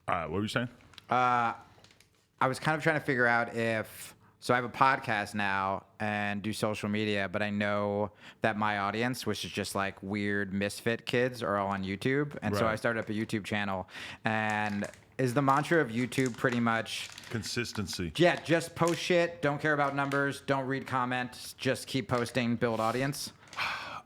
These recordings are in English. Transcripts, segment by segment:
What were you saying? I was kind of trying to figure out if. So I have a podcast now and do social media, but I know that my audience, which is just like weird misfit kids, are all on YouTube. And so Right. I started up a YouTube channel. And is the mantra of YouTube pretty much Consistency. yeah, just post shit, don't care about numbers, don't read comments, just keep posting, build audience?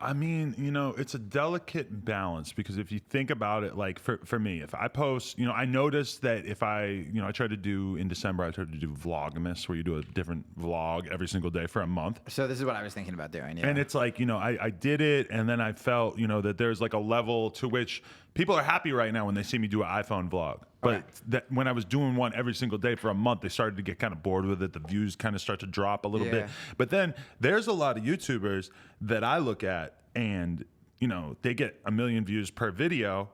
I mean, it's a delicate balance because if you think about it, like for me, if I post, I noticed that if I tried to do in December, I tried to do Vlogmas where you do a different vlog every single day for a month. So this is what I was thinking about doing. Yeah. And it's like, I did it and then I felt, that there's like a level to which people are happy right now when they see me do an iPhone vlog. But Okay. that when I was doing one every single day for a month, they started to get kind of bored with it. The views kind of start to drop a little bit. But then there's a lot of YouTubers that I look at and, they get 1 million views per video,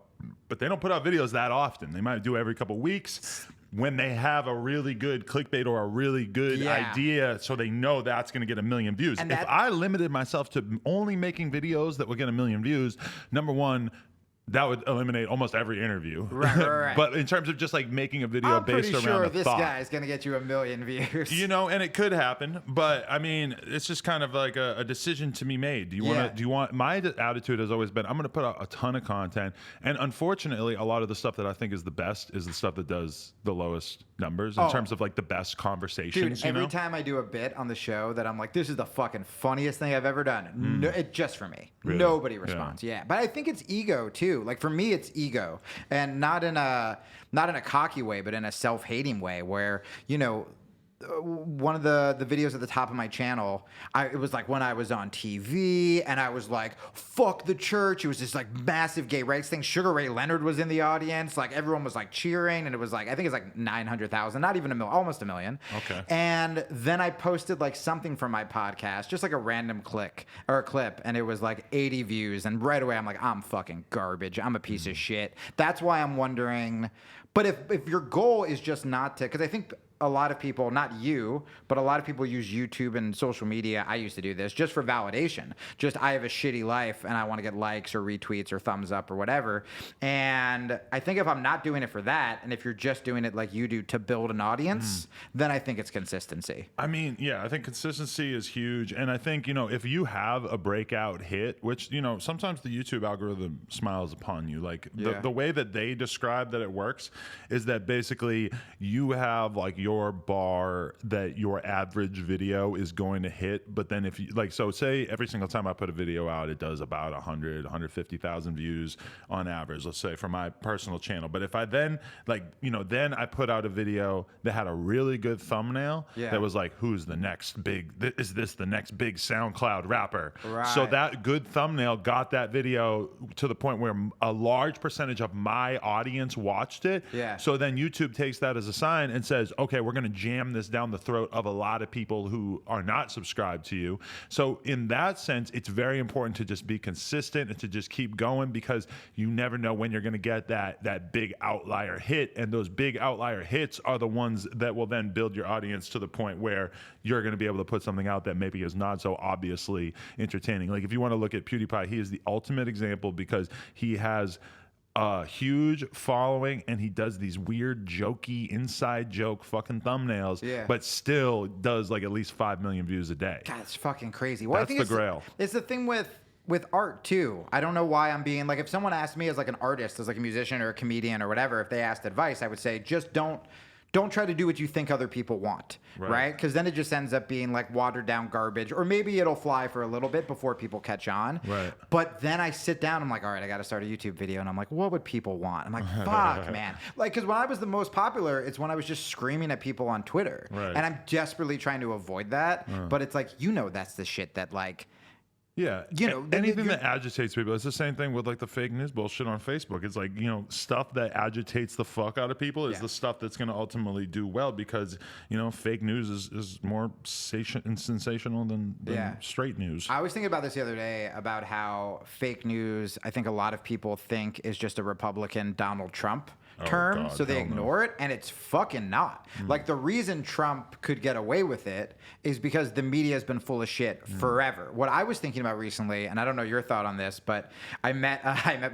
but they don't put out videos that often. They might do every couple weeks when they have a really good clickbait or a really good idea, so they know that's going to get 1 million views. And if I limited myself to only making videos that would get 1 million views, number one, that would eliminate almost every interview. Right. But in terms of just like making a video based around sure a this thought, guy is going to get you 1 million views. and it could happen. But I mean, it's just kind of like a decision to be made. Do you want? My attitude has always been, I'm going to put out a ton of content, and unfortunately, a lot of the stuff that I think is the best is the stuff that does the lowest numbers in terms of like the best conversations. Dude, every time I do a bit on the show that I'm like, this is the fucking funniest thing I've ever done. No, it's just for me. Really? Nobody responds. Yeah. But I think it's ego too. Like for me, it's ego, and not in a cocky way, but in a self-hating way where, one of the videos at the top of my channel, it was like when I was on TV and I was like, fuck the church. It was this like massive gay rights thing. Sugar Ray Leonard was in the audience. Like everyone was like cheering, and it was like, I think it's like 900,000, not even a million, almost 1 million. Okay. And then I posted like something from my podcast, just like a random clip, and it was like 80 views. And right away I'm like, I'm fucking garbage. I'm a piece of shit. That's why I'm wondering, but if your goal is just not to, because I think a lot of people, not you, but a lot of people use YouTube and social media. I used to do this just for validation. Just I have a shitty life and I want to get likes or retweets or thumbs up or whatever. And I think if I'm not doing it for that, and if you're just doing it like you do to build an audience, then I think it's consistency. I mean, yeah, I think consistency is huge. And I think, if you have a breakout hit, which, sometimes the YouTube algorithm smiles upon you. Like the way that they describe that it works is that basically you have like your bar that your average video is going to hit. But then if you so say every single time I put a video out, it does about 150,000 views on average, let's say for my personal channel. But if I then then I put out a video that had a really good thumbnail that was like, who's the next big, is this the next big SoundCloud rapper? Right. So that good thumbnail got that video to the point where a large percentage of my audience watched it. Yeah. So then YouTube takes that as a sign and says, okay, we're going to jam this down the throat of a lot of people who are not subscribed to you. So in that sense, it's very important to just be consistent and to just keep going, because you never know when you're going to get that big outlier hit. And those big outlier hits are the ones that will then build your audience to the point where you're going to be able to put something out that maybe is not so obviously entertaining. Like if you want to look at PewDiePie, he is the ultimate example because he has a huge following and he does these weird jokey inside joke fucking thumbnails, but still does like at least 5 million views a day. God, it's fucking crazy. Well, That's the grail. It's the thing with art too. I don't know why I'm being like, if someone asked me as like an artist, as like a musician or a comedian or whatever, if they asked advice, I would say just don't try to do what you think other people want, right? Because then it just ends up being like watered down garbage, or maybe it'll fly for a little bit before people catch on. Right. But then I sit down, I'm like, all right, I got to start a YouTube video, and I'm like, what would people want? I'm like, fuck, man. Like, because when I was the most popular, it's when I was just screaming at people on Twitter, and I'm desperately trying to avoid that. But it's like, that's the shit that like. Yeah, anything that agitates people. It's the same thing with like the fake news bullshit on Facebook. It's like, stuff that agitates the fuck out of people is the stuff that's going to ultimately do well, because, fake news is more sensational than straight news. I was thinking about this the other day about how fake news, I think a lot of people think is just a Republican Donald Trump term, God, so they hell no. ignore it, and it's fucking not. Like, the reason Trump could get away with it is because the media has been full of shit forever. What I was thinking about recently, and I don't know your thought on this, but I met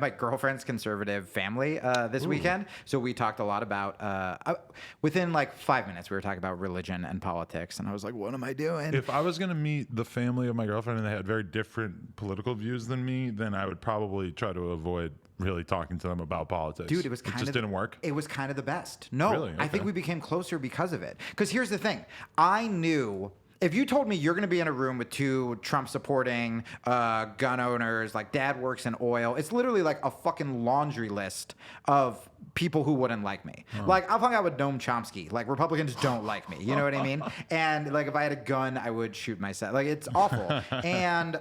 my girlfriend's conservative family this weekend, so we talked a lot about, within like 5 minutes, we were talking about religion and politics, and I was like, what am I doing? If I was going to meet the family of my girlfriend and they had very different political views than me, then I would probably try to avoid really talking to them about politics. Dude, it just didn't work. It was kind of the best. No, Really? I think Okay. we became closer because of it. Because here's the thing. I knew if you told me you're going to be in a room with two Trump supporting gun owners, like dad works in oil, it's literally like a fucking laundry list of people who wouldn't like me. Like, I've hung out with Noam Chomsky. Like, Republicans don't like me. You know what I mean? And like, if I had a gun, I would shoot myself. Like, it's awful. And,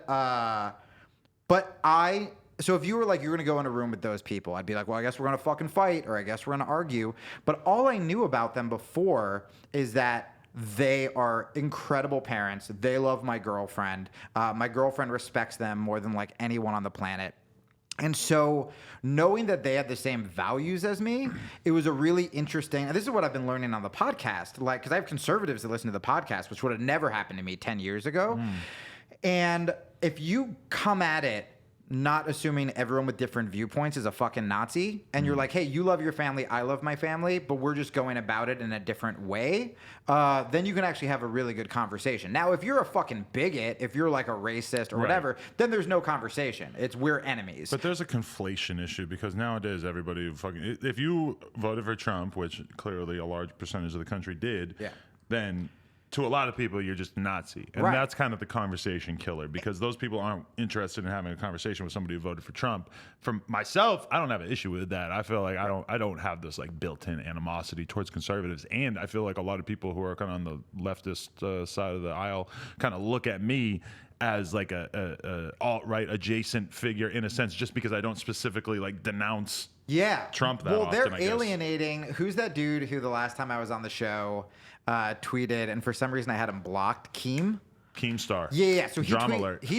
so if you were like, you're going to go in a room with those people, I'd be like, well, I guess we're going to fucking fight, or I guess we're going to argue. But all I knew about them before is that they are incredible parents. They love my girlfriend. My girlfriend respects them more than like anyone on the planet. And so knowing that they had the same values as me, it was a really interesting, and this is what I've been learning on the podcast, like, because I have conservatives that listen to the podcast, which would have never happened to me 10 years ago. And if you come at it not assuming everyone with different viewpoints is a fucking Nazi, and you're like, hey, you love your family, I love my family, but we're just going about it in a different way, then you can actually have a really good conversation. Now, if you're a fucking bigot, if you're like a racist or whatever, then there's no conversation. It's we're enemies. But there's a conflation issue because nowadays everybody fucking, if you voted for Trump, which clearly a large percentage of the country did, then to a lot of people, you're just Nazi. And that's kind of the conversation killer because those people aren't interested in having a conversation with somebody who voted for Trump. For myself, I don't have an issue with that. I feel like I don't have this like built-in animosity towards conservatives. And I feel like a lot of people who are kind of on the leftist side of the aisle kind of look at me as like a alt-right adjacent figure in a sense, just because I don't specifically like denounce Trump that often, they're I guess. alienating. Who's that dude who the last time I was on the show tweeted, and for some reason I had him blocked? Keemstar. Yeah. So he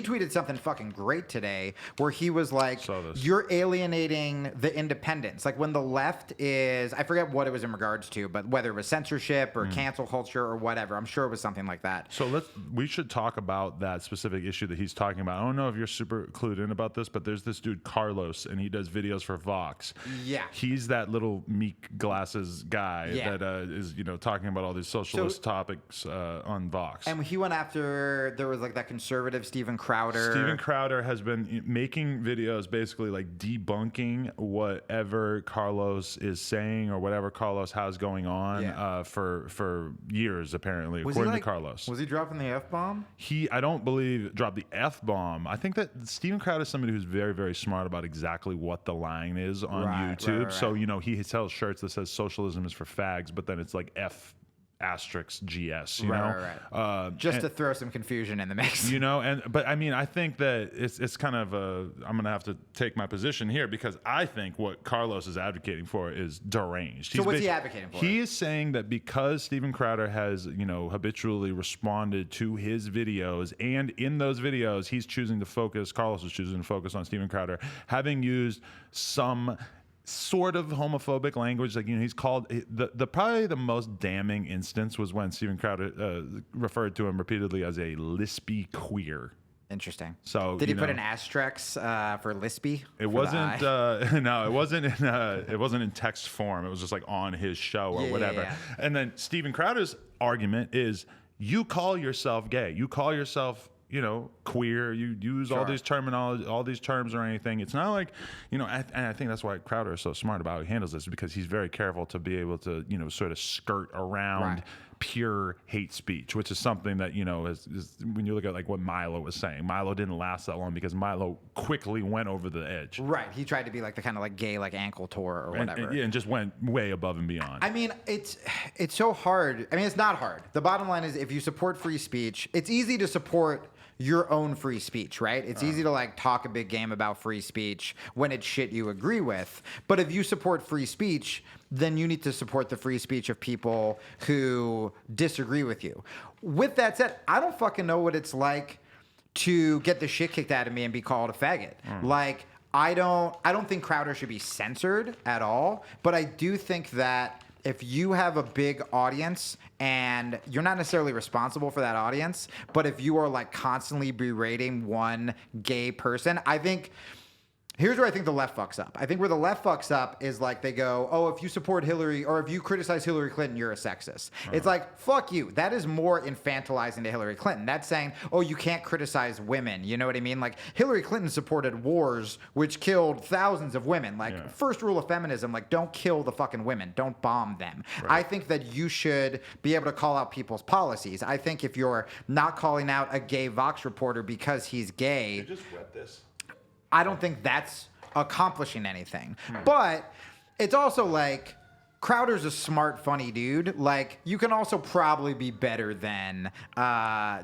tweeted something fucking great today where he was like, you're alienating the independents. Like when the left is, I forget what it was in regards to, but whether it was censorship or cancel culture or whatever, I'm sure it was something like that. So we should talk about that specific issue that he's talking about. I don't know if you're super clued in about this, but there's this dude, Carlos, and he does videos for Vox. Yeah. He's that little meek glasses guy that is, talking about all these socialist topics on Vox. And he went after, there was like that conservative Steven Crowder. Steven Crowder has been making videos basically like debunking whatever Carlos is saying or whatever Carlos has going on for years, apparently, according to Carlos. Was he dropping the F-bomb? I don't believe dropped the F-bomb. I think that Steven Crowder is somebody who's very, very smart about exactly what the line is on YouTube. So, he sells shirts that says socialism is for fags, but then it's like F asterisk GS, you know? Just to throw some confusion in the mix. But I mean, I think that it's kind of I'm going to have to take my position here because I think what Carlos is advocating for is deranged. So what's he advocating for? He is saying that because Steven Crowder has, habitually responded to his videos, and in those videos, Carlos is choosing to focus on Steven Crowder having used some sort of homophobic language, like he's called the probably the most damning instance was when Steven Crowder referred to him repeatedly as a lispy queer. Interesting. So did he put an asterisk for lispy? It wasn't. No, it wasn't. It wasn't in text form. It was just like on his show or whatever. Yeah. And then Steven Crowder's argument is: you call yourself gay. You call yourself queer, you use all these terminology, all these terms or anything. It's not like, and I think that's why Crowder is so smart about how he handles this, because he's very careful to be able to, sort of skirt around pure hate speech, which is something that, is when you look at like what Milo was saying, Milo didn't last that long because Milo quickly went over the edge. Right. He tried to be like the kind of like gay, like ankle tour or whatever. And just went way above and beyond. I mean, it's so hard. I mean, it's not hard. The bottom line is if you support free speech, it's easy to support your own free speech, right? It's easy to like talk a big game about free speech when it's shit you agree with. But if you support free speech, then you need to support the free speech of people who disagree with you. With that said, I don't fucking know what it's like to get the shit kicked out of me and be called a faggot. Like, I don't think Crowder should be censored at all, but I do think that if you have a big audience and you're not necessarily responsible for that audience, but if you are like constantly berating one gay person, I think here's where I think the left fucks up. I think where the left fucks up is like they go, oh, if you support Hillary or if you criticize Hillary Clinton, you're a sexist. It's like, fuck you. That is more infantilizing to Hillary Clinton. That's saying, oh, you can't criticize women. You know what I mean? Like Hillary Clinton supported wars which killed thousands of women. Like first rule of feminism, like don't kill the fucking women. Don't bomb them. I think that you should be able to call out people's policies. I think if you're not calling out a gay Vox reporter because he's gay. You just read this. I don't think that's accomplishing anything. But it's also like Crowder's a smart, funny dude. Like you can also probably be better than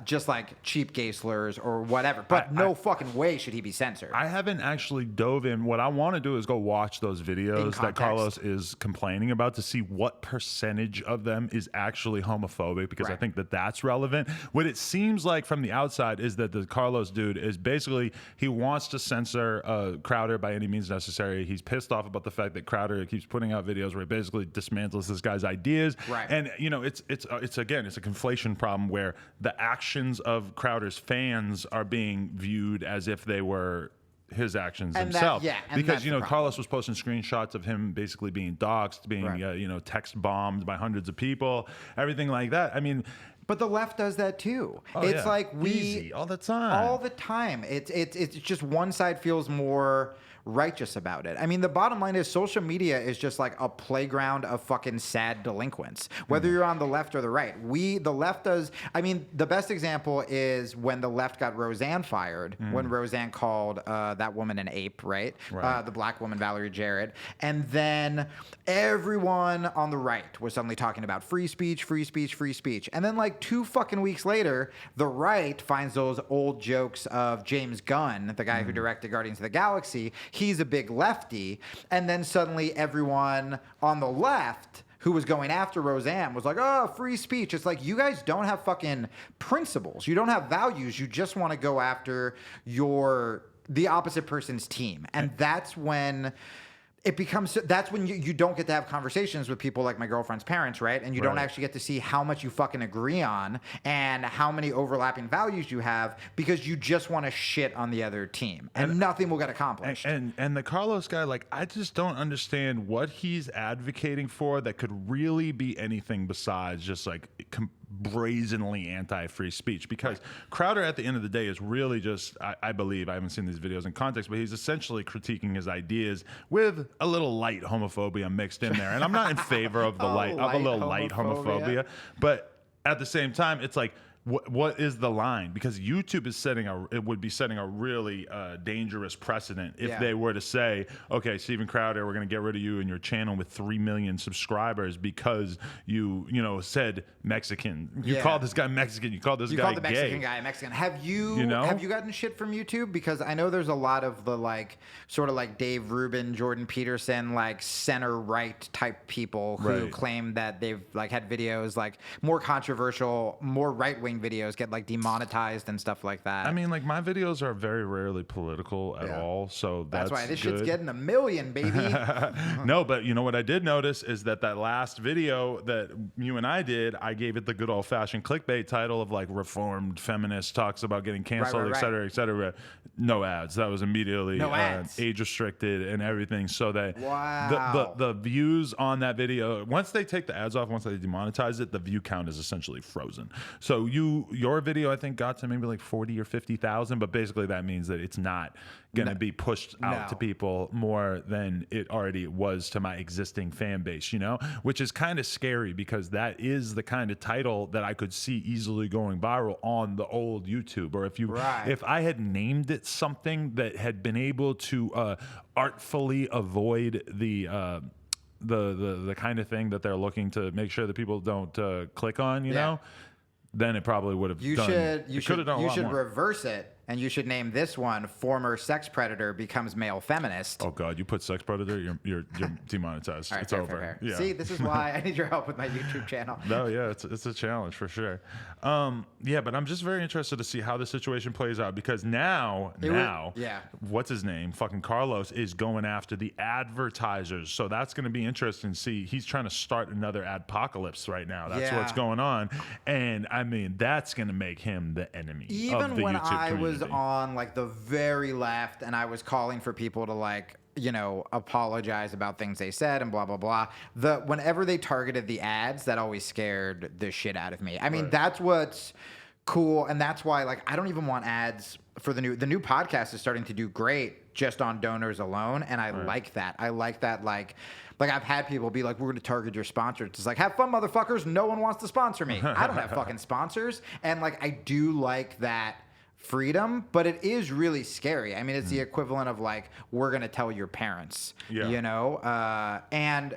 just like cheap gay slurs or whatever. But no fucking way should he be censored. I haven't actually dove in. What I want to do is go watch those videos that Carlos is complaining about to see what percentage of them is actually homophobic, because I think that that's relevant. What it seems like from the outside is that the Carlos dude is basically, he wants to censor Crowder by any means necessary. He's pissed off about the fact that Crowder keeps putting out videos where he basically dismantles this guy's ideas. And you know, it's again, it's a conflation problem where the actions of Crowder's fans are being viewed as if they were his actions himself. Because you know, Carlos was posting screenshots of him basically being doxxed, being you know, text bombed by hundreds of people, everything like that. I mean, but the left does that too. It's like easy, all the time. It's just one side feels more righteous about it. I mean, the bottom line is social media is just like a playground of fucking sad delinquents, whether you're on the left or the right. The left does, I mean, the best example is when the left got Roseanne fired, when Roseanne called that woman an ape, right? The black woman, Valerie Jarrett. And then everyone on the right was suddenly talking about free speech, free speech, free speech. And then like 2 fucking weeks later, the right finds those old jokes of James Gunn, the guy who directed Guardians of the Galaxy. He's a big lefty. And then suddenly everyone on the left who was going after Roseanne was like, oh, free speech. It's like, you guys don't have fucking principles. You don't have values. You just want to go after the opposite person's team. And that's when it becomes, that's when you don't get to have conversations with people like my girlfriend's parents, right? And you don't actually get to see how much you fucking agree on and how many overlapping values you have, because you just want to shit on the other team and nothing will get accomplished. And the Carlos guy, like, I just don't understand what he's advocating for that could really be anything besides just like brazenly anti-free speech, because Crowder at the end of the day is really just, I believe, I haven't seen these videos in context, but he's essentially critiquing his ideas with a little light homophobia mixed in there. And I'm not in favor of the light homophobia, but at the same time, it's like, what is the line? Because YouTube is would be setting a really dangerous precedent if they were to say, okay, Steven Crowder, we're going to get rid of you and your channel with 3 million subscribers because you said Mexican. You called this guy Mexican. You called this guy gay. You called the Mexican guy Mexican. Have you gotten shit from YouTube? Because I know there's a lot of the like sort of like Dave Rubin, Jordan Peterson, like center right type people who claim that they've like had videos like more controversial, more right wing videos get like demonetized and stuff like that. I mean, like my videos are very rarely political at all, so that's why this good. Shit's getting 1 million, baby. No, but you know what I did notice is that last video that you and I did, I gave it the good old fashioned clickbait title of like reformed feminist talks about getting canceled, et cetera, et cetera. No ads. That was immediately age restricted and everything, so that the views on that video, once they take the ads off, once they demonetize it, the view count is essentially frozen. So your video, I think, got to maybe like 40 or 50,000, but basically that means that it's not going to be pushed out to people more than it already was to my existing fan base, you know, which is kind of scary because that is the kind of title that I could see easily going viral on the old YouTube. Or if I had named it something that had been able to artfully avoid the kind of thing that they're looking to make sure that people don't click on, you know, then it probably would have you should reverse it and you should name this one "Former Sex Predator Becomes Male Feminist." Oh God, you put sex predator, you're demonetized. All right, It's fair, over. fair. Yeah. See, this is why I need your help with my YouTube channel. No, yeah, it's a challenge for sure. Yeah, but I'm just very interested to see how the situation plays out because now, yeah. what's his name? Fucking Carlos is going after the advertisers. So that's going to be interesting to see. He's trying to start another adpocalypse right now. That's what's going on. And I mean, that's going to make him the enemy of Even the when YouTube I was community. on like the very left and I was calling for people to like, you know, apologize about things they said and blah blah blah. Whenever they targeted the ads, that always scared the shit out of me. I mean, that's what's cool, and that's why like I don't even want ads for the new podcast is starting to do great just on donors alone, and I like that. I like that like I've had people be like, we're going to target your sponsors. It's like, have fun, motherfuckers. No one wants to sponsor me. I don't have fucking sponsors, and like I do like that freedom, but it is really scary. I mean, it's the equivalent of like, we're going to tell your parents, you know? And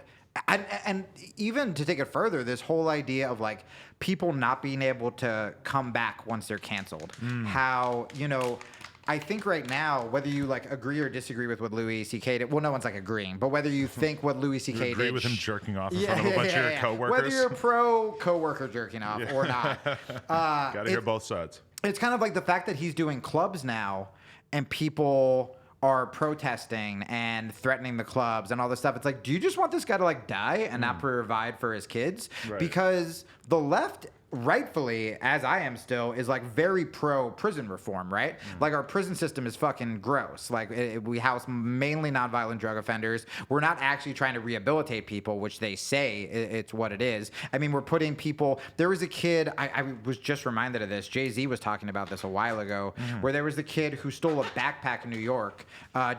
even to take it further, this whole idea of like people not being able to come back once they're canceled. How, you know, I think right now, whether you like agree or disagree with what Louis C.K. did, well, no one's like agreeing, but whether you think what Louis C.K. agree did, with him jerking off in front of a bunch of your coworkers. Whether you're pro coworker jerking off or not, Gotta hear both sides. it's kind of like the fact that he's doing clubs now and people are protesting and threatening the clubs and all this stuff. It's like, do you just want this guy to like die and not provide for his kids? Right. Because the left, rightfully, as I am still, is like very pro prison reform, right? Like our prison system is fucking gross. Like we house mainly nonviolent drug offenders. We're not actually trying to rehabilitate people, which they say it's what it is. I mean, we're putting people. There was a kid. I was just reminded of this. Jay-Z was talking about this a while ago, where there was the kid who stole a backpack in New York,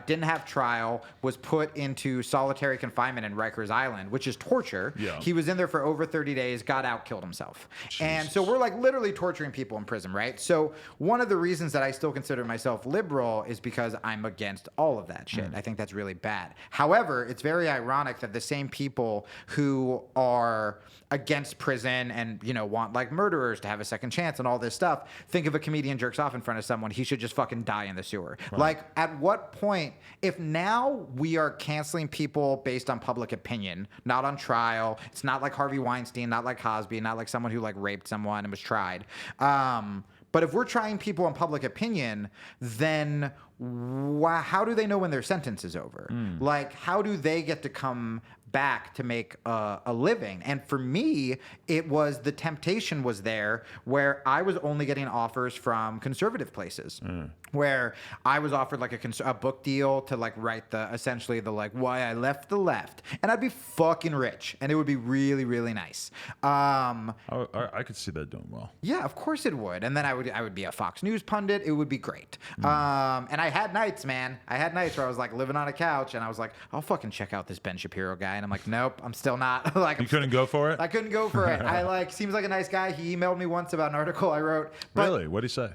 didn't have trial, was put into solitary confinement in Rikers Island, which is torture. Yeah. He was in there for over 30 days, got out, killed himself. And so we're like literally torturing people in prison, right? So one of the reasons that I still consider myself liberal is because I'm against all of that shit. I think that's really bad. However, it's very ironic that the same people who are against prison and, you know, want like murderers to have a second chance and all this stuff, think if a comedian jerks off in front of someone, he should just fucking die in the sewer. Like, at what point, if now we are canceling people based on public opinion, not on trial, it's not like Harvey Weinstein, not like Cosby, not like someone who like raped someone and was tried. But if we're trying people on public opinion, then how do they know when their sentence is over? Like, how do they get to come back to make a living? And for me, it was the temptation was there where I was only getting offers from conservative places. Where I was offered like a book deal to like write essentially the like why I left the left, and I'd be fucking rich, and it would be really really nice. I could see that doing well. Yeah, of course it would, and then I would be a Fox News pundit. It would be great. And I had nights, man. I had nights where I was like living on a couch, and I was like, I'll fucking check out this Ben Shapiro guy, and I'm like, nope, I'm still not. Like, You couldn't go for it? I couldn't go for it. I like seems like a nice guy. He emailed me once about an article I wrote. But, Really? What'd he say?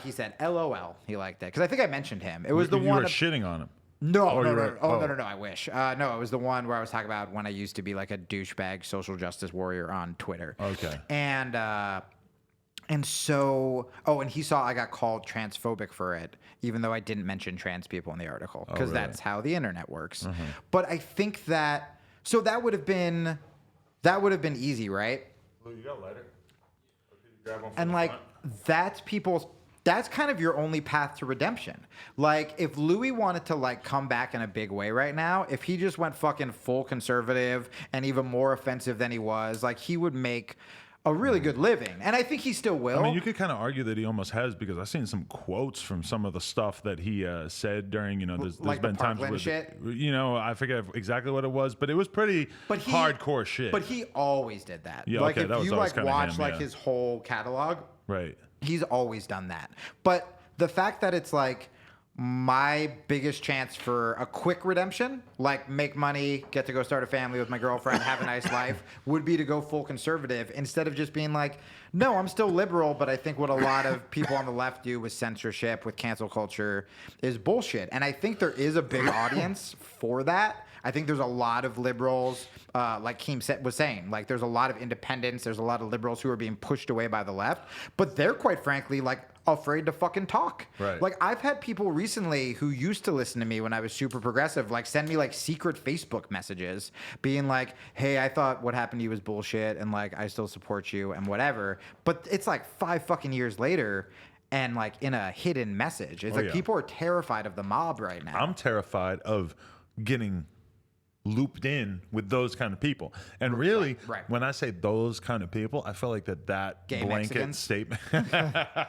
he said LOL. He liked it because I think I mentioned him. It was the You one. were shitting on him. No, Oh, no, you're no, right. no. Oh, Oh. no. I wish. No, it was the one where I was talking about when I used to be like a douchebag social justice warrior on Twitter. Okay. And so, and he saw I got called transphobic for it, even though I didn't mention trans people in the article, because really? that's how the internet works. But I think that that would have been easy, right? Lou, you got a lighter? Grab one from And the like front. that's kind of your only path to redemption. Like if Louis wanted to like come back in a big way right now, if he just went fucking full conservative and even more offensive than he was, like he would make a really good living. And I think he still will. I mean, you could kind of argue that he almost has because I've seen some quotes from some of the stuff that he said during, there's Like been the times Parkland where, shit? I forget exactly what it was, but it was pretty hardcore shit. But he always did that. Yeah, like okay, if that was you always like kinda watch him, like yeah. his whole catalog, Right. he's always done that. But the fact that it's like my biggest chance for a quick redemption, like make money, get to go start a family with my girlfriend, have a nice life, would be to go full conservative instead of just being like, no, I'm still liberal, but I think what a lot of people on the left do with censorship, with cancel culture, is bullshit. And I think there is a big audience for that. I think there's a lot of liberals, like Keem was saying, like there's a lot of independents, there's a lot of liberals who are being pushed away by the left, but they're quite frankly like afraid to fucking talk. Right. Like I've had people recently who used to listen to me when I was super progressive, like send me like secret Facebook messages being like, hey, I thought what happened to you was bullshit and like I still support you and whatever. But it's like 5 fucking years later and like in a hidden message. It's like people are terrified of the mob right now. I'm terrified of getting looped in with those kind of people. And really, when I say those kind of people, I feel like that Gay blanket Mexicans? statement.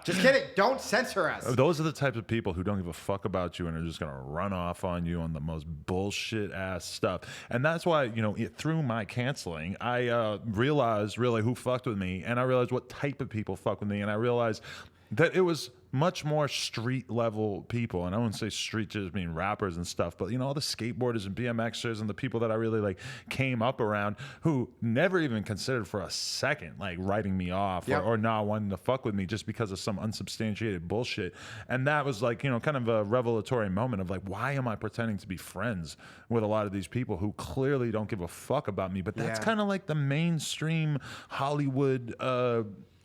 Just kidding. Don't censor us. Those are the types of people who don't give a fuck about you and are just going to run off on you on the most bullshit ass stuff. And that's why, you know, through my canceling, I realized really who fucked with me, and I realized what type of people fuck with me, and I realized that it was much more street level people. And I wouldn't say street just mean rappers and stuff, but you know, all the skateboarders and BMXers and the people that I really like came up around who never even considered for a second like writing me off or not wanting to fuck with me just because of some unsubstantiated bullshit. And that was like, you know, kind of a revelatory moment of like, why am I pretending to be friends with a lot of these people who clearly don't give a fuck about me? But that's kind of like the mainstream Hollywood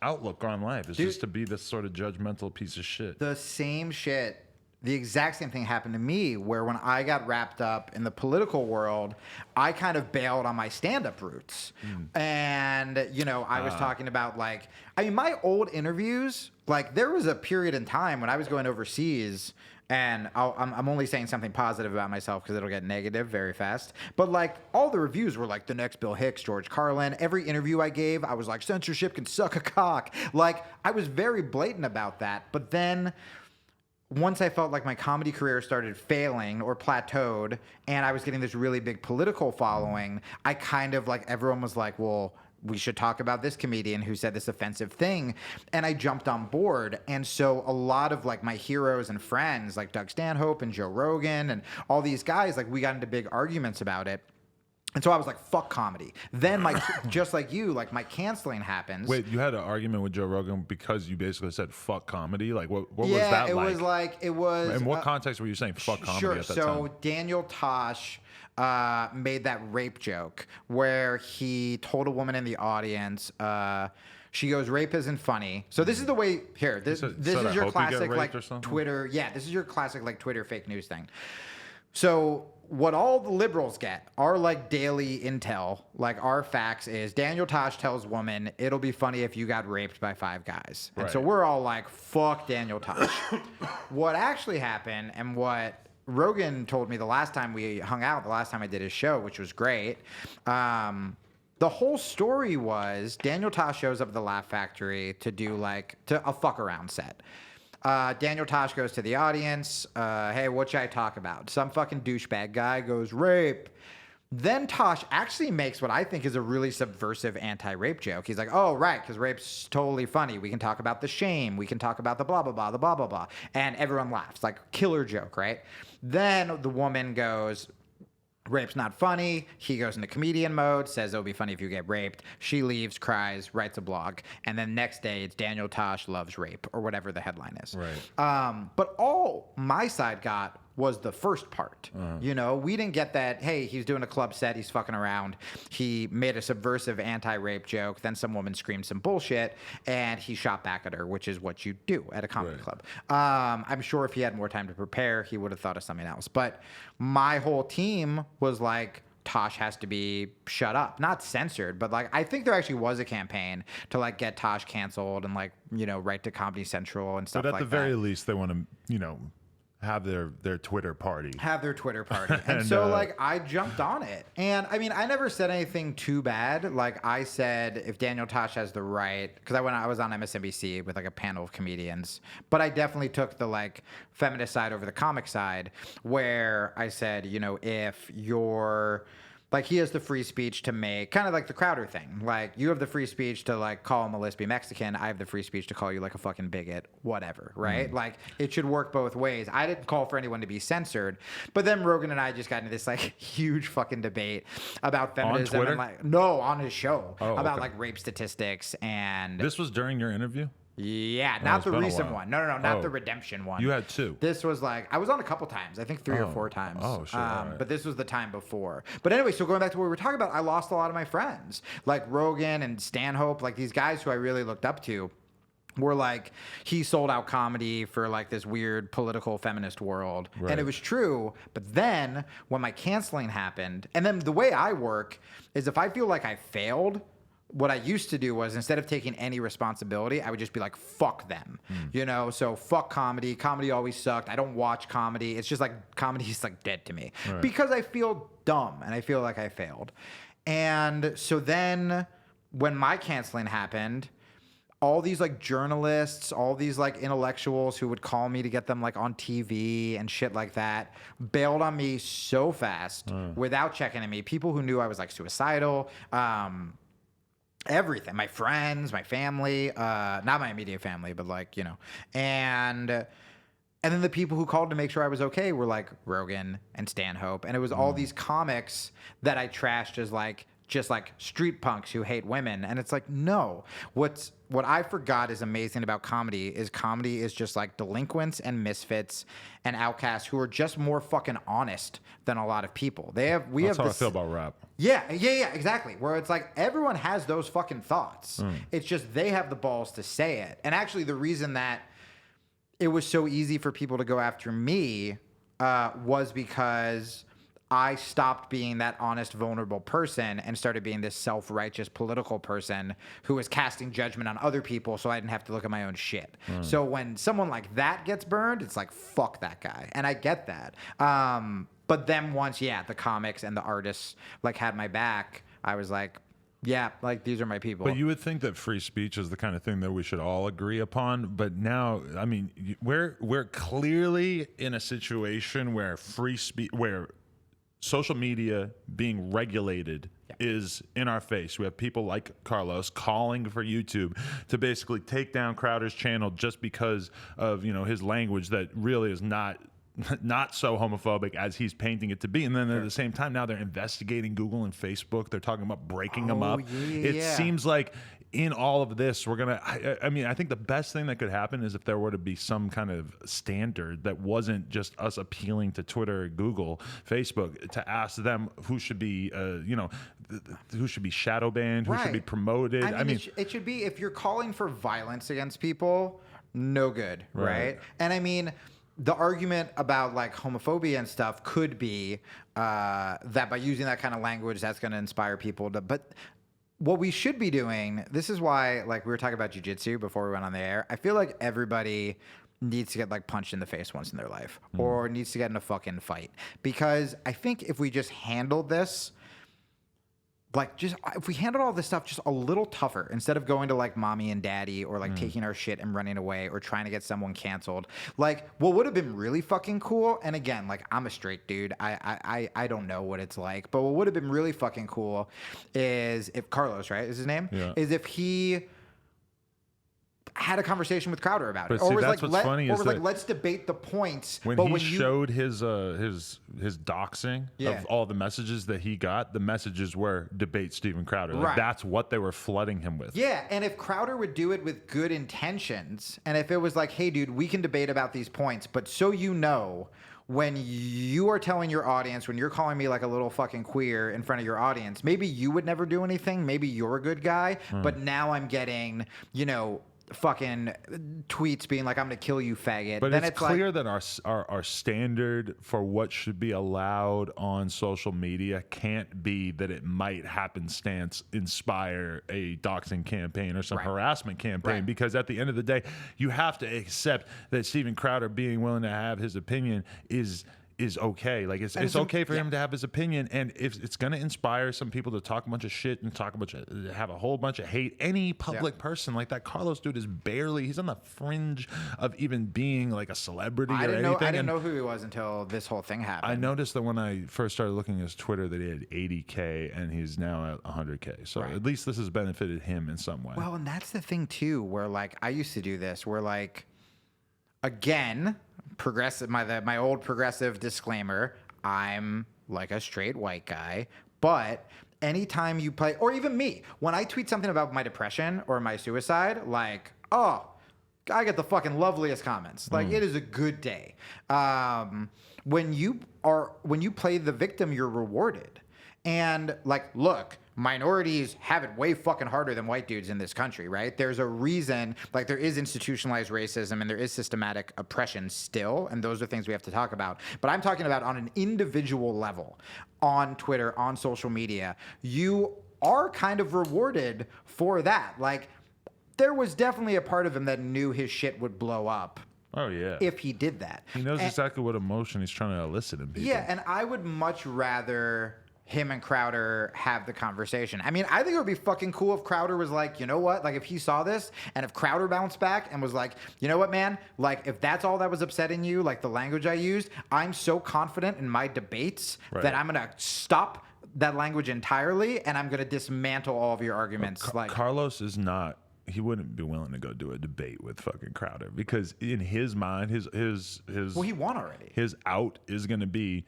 outlook on life is just to be this sort of judgmental piece of shit. The same shit, the exact same thing happened to me where when I got wrapped up in the political world, I kind of bailed on my stand-up roots. And, you know, I was talking about like, I mean, my old interviews, like there was a period in time when I was going overseas. And I'm only saying something positive about myself because it'll get negative very fast. But like all the reviews were like the next Bill Hicks, George Carlin. Every interview I gave, I was like, censorship can suck a cock. Like I was very blatant about that. But then once I felt like my comedy career started failing or plateaued and I was getting this really big political following, I kind of like everyone was like, well, we should talk about this comedian who said this offensive thing. And I jumped on board. And so a lot of like my heroes and friends like Doug Stanhope and Joe Rogan and all these guys, like we got into big arguments about it. And so I was like, fuck comedy. Then my, just like you, like my canceling happens. Wait, you had an argument with Joe Rogan because you basically said fuck comedy? Like what was that like? Yeah, it was. In what context were you saying fuck comedy at that time? So Daniel Tosh made that rape joke where he told a woman in the audience, she goes, rape isn't funny. So this is the way, here, this is your classic like Twitter. Yeah, this is your classic like Twitter fake news thing. So what all the liberals get, our like daily intel, like our facts is Daniel Tosh tells woman, it'll be funny if you got raped by 5 guys. And so we're all like, fuck Daniel Tosh. What actually happened and what Rogan told me the last time we hung out, the last time I did his show, which was great. The whole story was Daniel Tosh shows up at the Laugh Factory to do like a fuck around set. Daniel Tosh goes to the audience. Hey, what should I talk about? Some fucking douchebag guy goes rape. Then Tosh actually makes what I think is a really subversive anti-rape joke. He's like, oh, right, because rape's totally funny. We can talk about the shame. We can talk about the blah, blah, blah, the blah, blah, blah. And everyone laughs. Like, killer joke, right? Then the woman goes, rape's not funny. He goes into comedian mode, says it'll be funny if you get raped. She leaves, cries, writes a blog. And then next day, it's Daniel Tosh loves rape, or whatever the headline is. Right. But all my side got was the first part. You know, we didn't get that, hey, he's doing a club set, he's fucking around. He made a subversive anti-rape joke, then some woman screamed some bullshit, and he shot back at her, which is what you do at a comedy club. I'm sure if he had more time to prepare, he would have thought of something else. But my whole team was like, Tosh has to be shut up, not censored, but like I think there actually was a campaign to like get Tosh canceled and like, you know, write to Comedy Central and stuff like that. But at the very least, they want to, you know, have their Twitter party. Have their Twitter party. And so, like, I jumped on it. And, I mean, I never said anything too bad. Like, I said, if Daniel Tosh has the right... Because I was on MSNBC with, like, a panel of comedians. But I definitely took the, like, feminist side over the comic side, where I said, you know, if you're... Like, he has the free speech to make, kind of like the Crowder thing. Like, you have the free speech to, like, call him a lesbian Mexican. I have the free speech to call you, like, a fucking bigot, whatever, right? Like, it should work both ways. I didn't call for anyone to be censored. But then Rogan and I just got into this, like, huge fucking debate about feminism. On Twitter? And, like, no, on his show. Oh, about, okay. like, rape statistics and... This was during your interview? Yeah, not the recent one. No, not the Oh. redemption one. You had 2. This was like, I was on a couple times, I think 3 or 4 times. Oh, sure. All right. But this was the time before. But anyway, so going back to what we were talking about, I lost a lot of my friends. Like Rogan and Stanhope, like these guys who I really looked up to. were like, he sold out comedy for like this weird political feminist world. Right. And it was true. But then when my canceling happened, and then the way I work is if I feel like I failed, what I used to do was instead of taking any responsibility, I would just be like, fuck them, you know? So fuck comedy. Comedy always sucked. I don't watch comedy. It's just like comedy is like dead to me because I feel dumb and I feel like I failed. And so then when my canceling happened, all these like journalists, all these like intellectuals who would call me to get them like on TV and shit like that, bailed on me so fast without checking on me. People who knew I was like suicidal, everything, my friends, my family, not my immediate family, but like, you know, and then the people who called to make sure I was okay were like Rogan and Stanhope. And it was all these comics that I trashed as like, just like street punks who hate women. And it's like, no, what I forgot is amazing about comedy is just like delinquents and misfits and outcasts who are just more fucking honest than a lot of people. That's how I feel about rap. Yeah, exactly. Where it's like everyone has those fucking thoughts. It's just they have the balls to say it. And actually the reason that it was so easy for people to go after me was because I stopped being that honest, vulnerable person and started being this self-righteous political person who was casting judgment on other people so I didn't have to look at my own shit. So when someone like that gets burned, it's like, fuck that guy. And I get that. But then once, the comics and the artists like had my back, I was like, yeah, like these are my people. But you would think that free speech is the kind of thing that we should all agree upon. But now, I mean, we're clearly in a situation where free speech, where social media being regulated is in our face. We have people like Carlos calling for YouTube to basically take down Crowder's channel just because of, you know, his language that really is not so homophobic as he's painting it to be. And then at the same time, now they're investigating Google and Facebook. They're talking about breaking them up. It seems like in all of this, we're going to, I mean, I think the best thing that could happen is if there were to be some kind of standard that wasn't just us appealing to Twitter, Google, Facebook, to ask them who should be, who should be shadow banned, who should be promoted. I mean, it should be, if you're calling for violence against people, no good, right? And I mean, the argument about like homophobia and stuff could be that by using that kind of language, that's going to inspire people to, but what we should be doing, this is why, like we were talking about jiu-jitsu before we went on the air. I feel like everybody needs to get like punched in the face once in their life or needs to get in a fucking fight. Because I think if we just handled this, like just if we handled all this stuff just a little tougher instead of going to like mommy and daddy or like taking our shit and running away or trying to get someone canceled, like what would have been really fucking cool, and again, like I'm a straight dude, I don't know what it's like, but what would have been really fucking cool is if Carlos, right, is his name, is if he had a conversation with Crowder about it. But see, that's what's funny is like, let's debate the points. When he showed his doxing of all the messages that he got, the messages were debate Steven Crowder. Like, that's what they were flooding him with. Yeah, and if Crowder would do it with good intentions, and if it was like, hey, dude, we can debate about these points, but so you know, when you are telling your audience, when you're calling me like a little fucking queer in front of your audience, maybe you would never do anything. Maybe you're a good guy, but now I'm getting, you know, fucking tweets being like, I'm gonna kill you, faggot. But then it's clear that our standard for what should be allowed on social media can't be that it might happenstance inspire a doxing campaign or some harassment campaign, because at the end of the day, you have to accept that Steven Crowder being willing to have his opinion is okay. Like it's okay for him to have his opinion, and if it's going to inspire some people to talk a bunch of shit and have a whole bunch of hate, any public person like that Carlos dude is he's on the fringe of even being like a celebrity or anything. I didn't know who he was until this whole thing happened. I noticed that when I first started looking at his Twitter that he had 80K and he's now at 100K. So at least this has benefited him in some way. Well, and that's the thing too, where like I used to do this, where like, again, progressive, my old progressive disclaimer, I'm like a straight white guy, but anytime you play, or even me, when I tweet something about my depression or my suicide, like, oh, I get the fucking loveliest comments. Like, it is a good day. When you play the victim, you're rewarded. And like, look, minorities have it way fucking harder than white dudes in this country, right? There's a reason, like there is institutionalized racism and there is systematic oppression still, and those are things we have to talk about. But I'm talking about on an individual level, on Twitter, on social media, you are kind of rewarded for that. Like, there was definitely a part of him that knew his shit would blow up. Oh, yeah. If he did that. He knows exactly what emotion he's trying to elicit in people. Yeah, and I would much rather him and Crowder have the conversation. I mean, I think it would be fucking cool if Crowder was like, you know what? Like, if he saw this and if Crowder bounced back and was like, you know what, man? Like, if that's all that was upsetting you, like the language I used, I'm so confident in my debates that I'm going to stop that language entirely and I'm going to dismantle all of your arguments. Carlos is not. He wouldn't be willing to go do a debate with fucking Crowder because in his mind, his well, he won already. His out is going to be,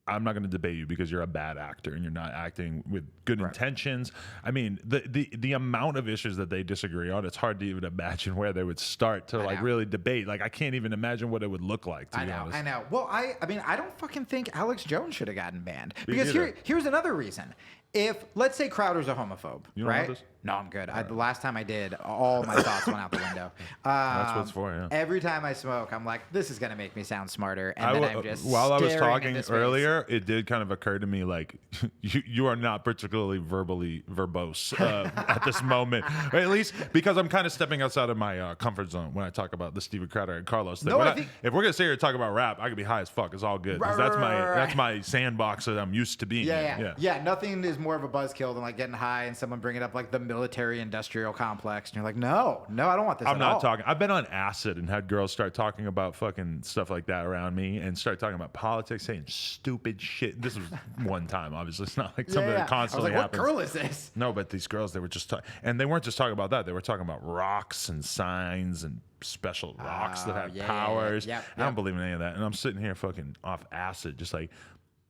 I'm not going to debate you because you're a bad actor and you're not acting with good intentions. I mean, the amount of issues that they disagree on, it's hard to even imagine where they would start to really debate. Like, I can't even imagine what it would look like, to be honest. I know. Well, I mean, I don't fucking think Alex Jones should have gotten banned. Because here's another reason. If, let's say Crowder's a homophobe, you don't right? know this? No, I'm good. The last time I did, all my thoughts went out the window. That's what it's for, yeah. Every time I smoke, I'm like, this is going to make me sound smarter. And then I'm just while I was talking into earlier, it did kind of occur to me, like, you are not particularly verbose at this moment. Or at least because I'm kind of stepping outside of my comfort zone when I talk about the Steven Crowder and Carlos thing. No, if we're going to sit here and talk about rap, I could be high as fuck. It's all good. That's my sandbox that I'm used to being in. Yeah, nothing is more of a buzzkill than like getting high and someone bringing up like the military industrial complex and you're like, no, I don't want this. I'm not talking. I've been on acid and had girls start talking about fucking stuff like that around me and start talking about politics, saying stupid shit. This was one time, obviously. It's not like something that constantly happens. What girl is this? No, but these girls, they were just talking, and they weren't just talking about that. They were talking about rocks and signs and special rocks that have powers. I don't believe in any of that. And I'm sitting here fucking off acid, just like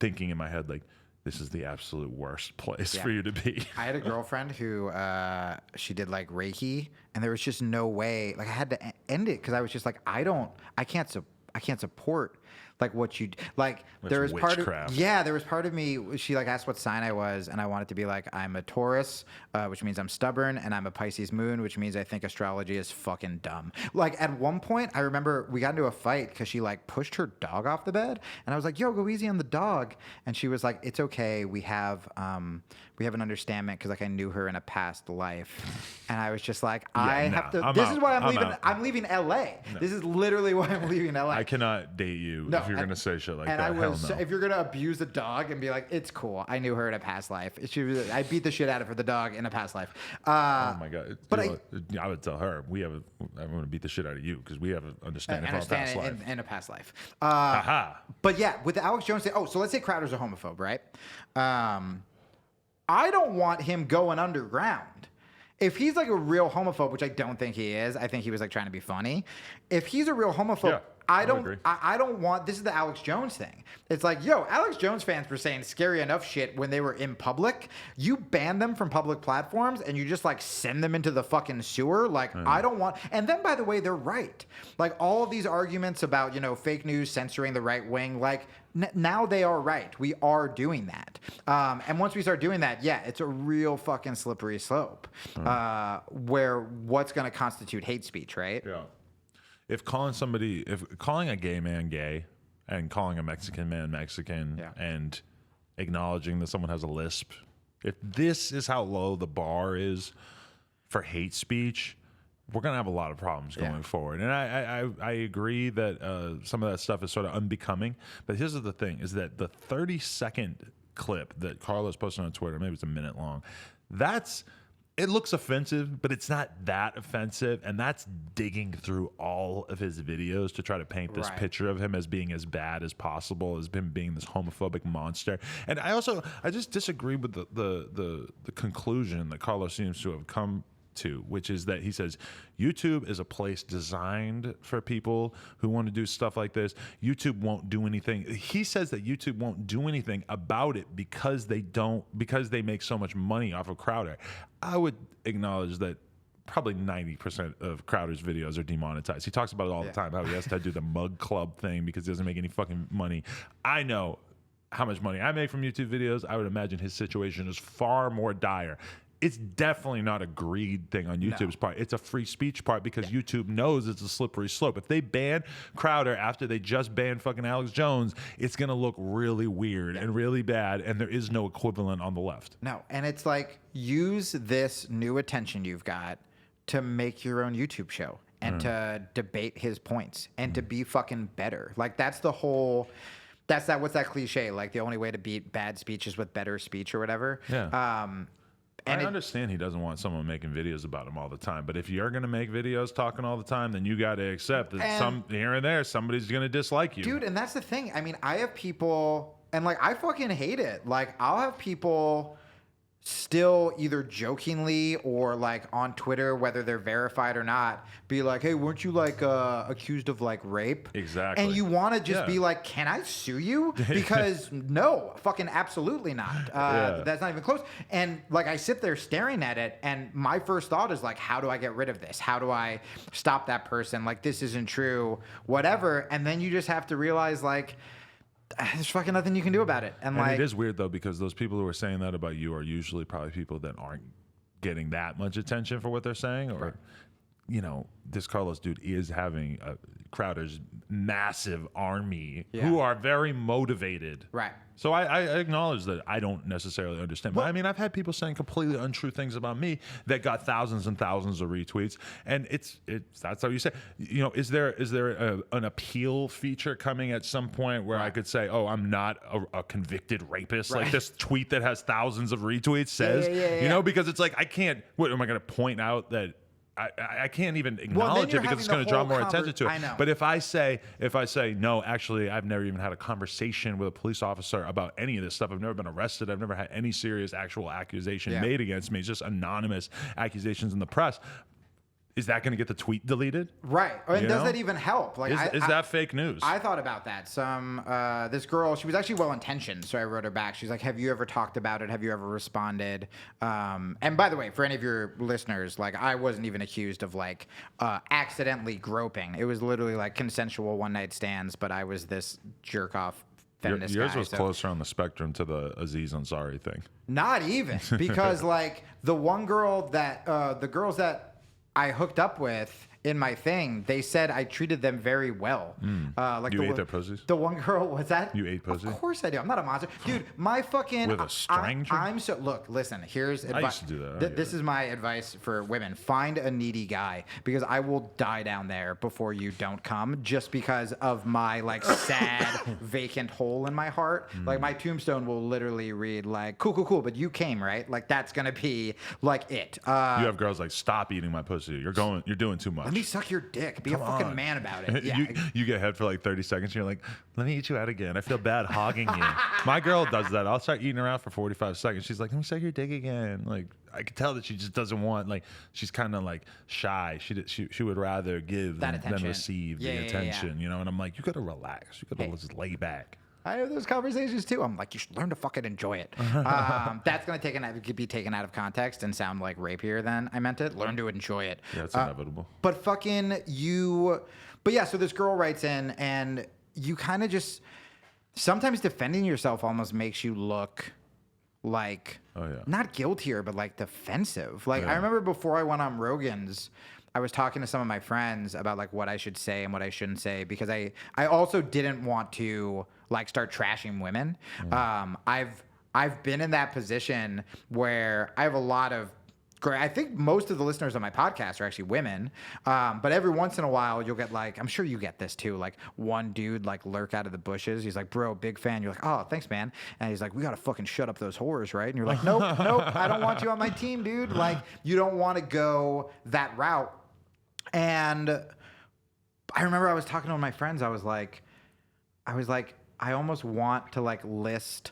thinking in my head, like, this is the absolute worst place for you to be. I had a girlfriend who she did like Reiki, and there was just no way. Like I had to end it because I was just like, I can't support like what you like. There was witchcraft. there was part of me. She like asked what sign I was, and I wanted to be like, I'm a Taurus, which means I'm stubborn, and I'm a Pisces moon, which means I think astrology is fucking dumb. Like at one point, I remember we got into a fight because she like pushed her dog off the bed, and I was like, yo, go easy on the dog, and she was like, it's okay, we have an understanding because like I knew her in a past life, and I was just like, this is why I'm leaving LA. No. This is literally why I'm leaving LA. I cannot date you if you're gonna say shit like that. Hell no. If you're gonna abuse a dog and be like, it's cool, I knew her in a past life. I beat the shit out of her, the dog, in a past life. Oh my god! But I would tell her I'm gonna beat the shit out of you because we have an understanding of our past life. In a past life. But yeah, with Alex Jones, so let's say Crowder's a homophobe, right? I don't want him going underground. If he's like a real homophobe, which I don't think he is, I think he was like trying to be funny. If he's a real homophobe, I don't want, this is the Alex Jones thing. It's like, yo, Alex Jones fans were saying scary enough shit when they were in public. You ban them from public platforms and you just like send them into the fucking sewer. Like, I don't want, and then by the way, they're right. Like all of these arguments about, fake news, censoring the right wing, like now they are right. We are doing that. And once we start doing that, it's a real fucking slippery slope where what's going to constitute hate speech, right? Yeah. If calling a gay man gay and calling a Mexican man Mexican and acknowledging that someone has a lisp, if this is how low the bar is for hate speech, we're going to have a lot of problems going forward. And I agree that some of that stuff is sort of unbecoming. But here's the thing, is that the 30-second clip that Carlos posted on Twitter, maybe it's a minute long, it looks offensive, but it's not that offensive. And that's digging through all of his videos to try to paint this picture of him as being as bad as possible, as him being this homophobic monster. And I just disagree with the conclusion that Carlos seems to have come to, which is that he says YouTube is a place designed for people who want to do stuff like this. YouTube won't do anything. He says that YouTube won't do anything about it because they make so much money off of Crowder. I would acknowledge that probably 90% of Crowder's videos are demonetized. He talks about it all the time, how he has to do the mug club thing because he doesn't make any fucking money. I know how much money I make from YouTube videos, I would imagine his situation is far more dire. It's definitely not a greed thing on YouTube's part. It's a free speech part because YouTube knows it's a slippery slope. If they ban Crowder after they just banned fucking Alex Jones, it's going to look really weird and really bad, and there is no equivalent on the left. No, and it's like, use this new attention you've got to make your own YouTube show and to debate his points and to be fucking better. Like, that's the whole... what's that cliche? Like, the only way to beat bad speech is with better speech or whatever. Yeah. And I understand he doesn't want someone making videos about him all the time, but if you're going to make videos talking all the time, then you got to accept that some here and there somebody's going to dislike you. Dude, and that's the thing. I mean, I have people, and like, I fucking hate it. Like, I'll have people still either jokingly or like on Twitter, whether they're verified or not, be like, hey, weren't you like accused of like rape? Exactly. And you want to just be like, can I sue you? Because no, fucking absolutely not. That's not even close. And like, I sit there staring at it, and my first thought is like, how do I get rid of this? How do I stop that person? Like, this isn't true, whatever. And then you just have to realize like, there's fucking nothing you can do about it. And like, it is weird though, because those people who are saying that about you are usually probably people that aren't getting that much attention for what they're saying, or you know, this Carlos dude is having Crowder's massive army who are very motivated. Right. So I acknowledge that I don't necessarily understand. But I mean, I've had people saying completely untrue things about me that got thousands and thousands of retweets, and it's that's how you say. You know, is there an appeal feature coming at some point where I could say, oh, I'm not a convicted rapist, like this tweet that has thousands of retweets says, you know, because it's like I can't. What am I going to point out that? I can't even acknowledge it because it's going to draw more attention to it. I know. But if I say no, actually, I've never even had a conversation with a police officer about any of this stuff. I've never been arrested. I've never had any serious actual accusation made against me. It's just anonymous accusations in the press. Is that going to get the tweet deleted? Right. And does that even help? Like, is that fake news? I thought about that. This girl, she was actually well-intentioned, so I wrote her back. She's like, have you ever talked about it? Have you ever responded? And by the way, for any of your listeners, like, I wasn't even accused of, like, accidentally groping. It was literally, like, consensual one-night stands, but I was this jerk-off feminist Yours guy, was closer on the spectrum to the Aziz Ansari thing. Not even. Because, like, the girls that I hooked up with in my thing, they said I treated them very well. Like you ate their pussies? The one girl, what's that? You ate pussy? Of course I do. I'm not a monster. Dude, my fucking... With a stranger? Look, listen, here's advice. I used to do that. This is my advice for women. Find a needy guy, because I will die down there before you don't come, just because of my, like, sad, vacant hole in my heart. Like, my tombstone will literally read, like, cool, but you came, right? Like, that's gonna be, like, it. You have girls like, stop eating my pussy. You're doing too much. Let me suck your dick. Be a fucking man about it. Yeah. you get head for like 30 seconds. And you're like, let me eat you out again. I feel bad hogging you. My girl does that. I'll start eating her out for 45 seconds. She's like, let me suck your dick again. Like, I can tell that she just doesn't want, like, she's kind of like shy. She would rather give than receive the attention, you know? And I'm like, you got to relax. You got to just lay back. I have those conversations too. I'm like, you should learn to fucking enjoy it. That's going to be taken out of context and sound like rapier than I meant it. Learn to enjoy it. Yeah, it's inevitable. But fucking you... But yeah, so this girl writes in, and you kind of just... Sometimes defending yourself almost makes you look like... Not guiltier, but like defensive. Like, I remember before I went on Rogan's, I was talking to some of my friends about like what I should say and what I shouldn't say, because I also didn't want to like start trashing women. I've been in that position where I have a lot of I think most of the listeners on my podcast are actually women, but every once in a while you'll get like, I'm sure you get this too, like one dude like lurk out of the bushes. He's like, bro, big fan. You're like, oh, thanks, man. And he's like, we gotta fucking shut up those whores, right? And you're like, nope, I don't want you on my team, dude. Like, you don't want to go that route. And I remember I was talking to one of my friends. I was like, I almost want to like list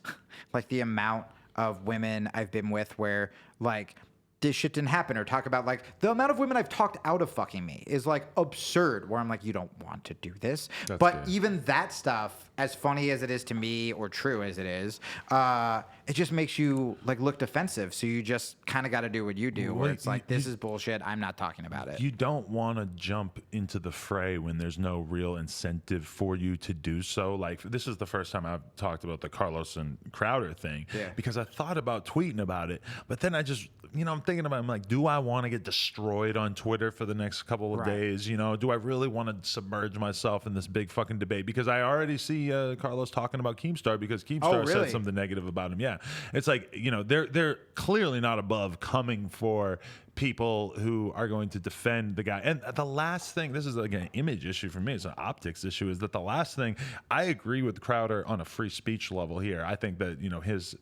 like the amount of women I've been with where like this shit didn't happen, or talk about like the amount of women I've talked out of fucking me is like absurd, where I'm like, you don't want to do this. But even that stuff, as funny as it is to me or true as it is, it just makes you like look defensive. So you just kind of got to do what you do, where it's like, this is bullshit. I'm not talking about it. You don't want to jump into the fray when there's no real incentive for you to do so. Like, this is the first time I've talked about the Carlos and Crowder thing, because I thought about tweeting about it, but then I just, I'm thinking about, I'm like, do I want to get destroyed on Twitter for the next couple of days? Do I really want to submerge myself in this big fucking debate? Because I already see Carlos talking about Keemstar because Keemstar said something negative about him. Yeah, it's like, they're clearly not above coming for people who are going to defend the guy. And the last thing, this is like an image issue for me, it's an optics issue, is that the last thing, I agree with Crowder on a free speech level here. I think that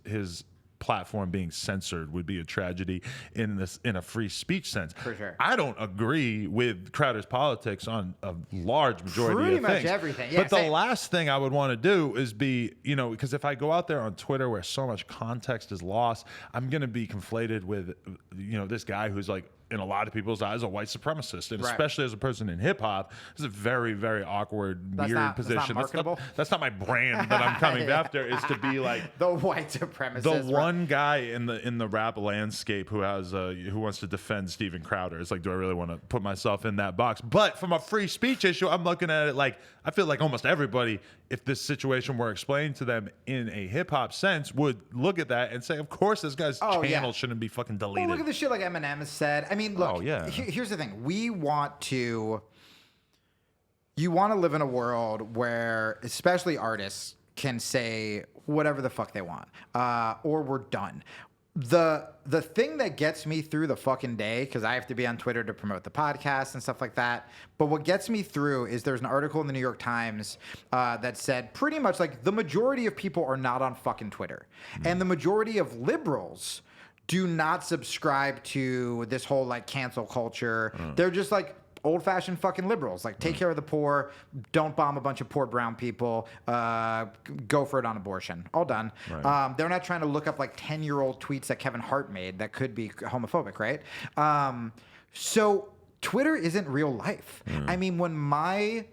his platform being censored would be a tragedy in a free speech sense. For sure. I don't agree with Crowder's politics on a large majority Pretty of much things. everything. Yeah, but the last thing I would want to do is be, because if I go out there on Twitter where so much context is lost, I'm going to be conflated with, this guy who's like, in a lot of people's eyes, a white supremacist, and especially as a person in hip hop, it's a very, very awkward, weird position. That's not my brand that I'm coming after. Is to be like the white supremacist, the one guy in the rap landscape who has who wants to defend Steven Crowder. It's like, do I really want to put myself in that box? But from a free speech issue, I'm looking at it like, I feel like almost everybody, if this situation were explained to them in a hip hop sense, would look at that and say, of course, this guy's channel shouldn't be fucking deleted. Well, look at the shit like Eminem has said. I mean, look, here's the thing. You want to live in a world where, especially artists, can say whatever the fuck they want, or we're done. The thing that gets me through the fucking day, because I have to be on Twitter to promote the podcast and stuff like that, but what gets me through is there's an article in the New York Times that said pretty much like the majority of people are not on fucking Twitter. And the majority of liberals do not subscribe to this whole like cancel culture. They're just like old-fashioned fucking liberals. Like, take care of the poor, don't bomb a bunch of poor brown people, go for it on abortion. All done. Right. They're not trying to look up like 10-year-old tweets that Kevin Hart made that could be homophobic, right? So Twitter isn't real life. I mean, when my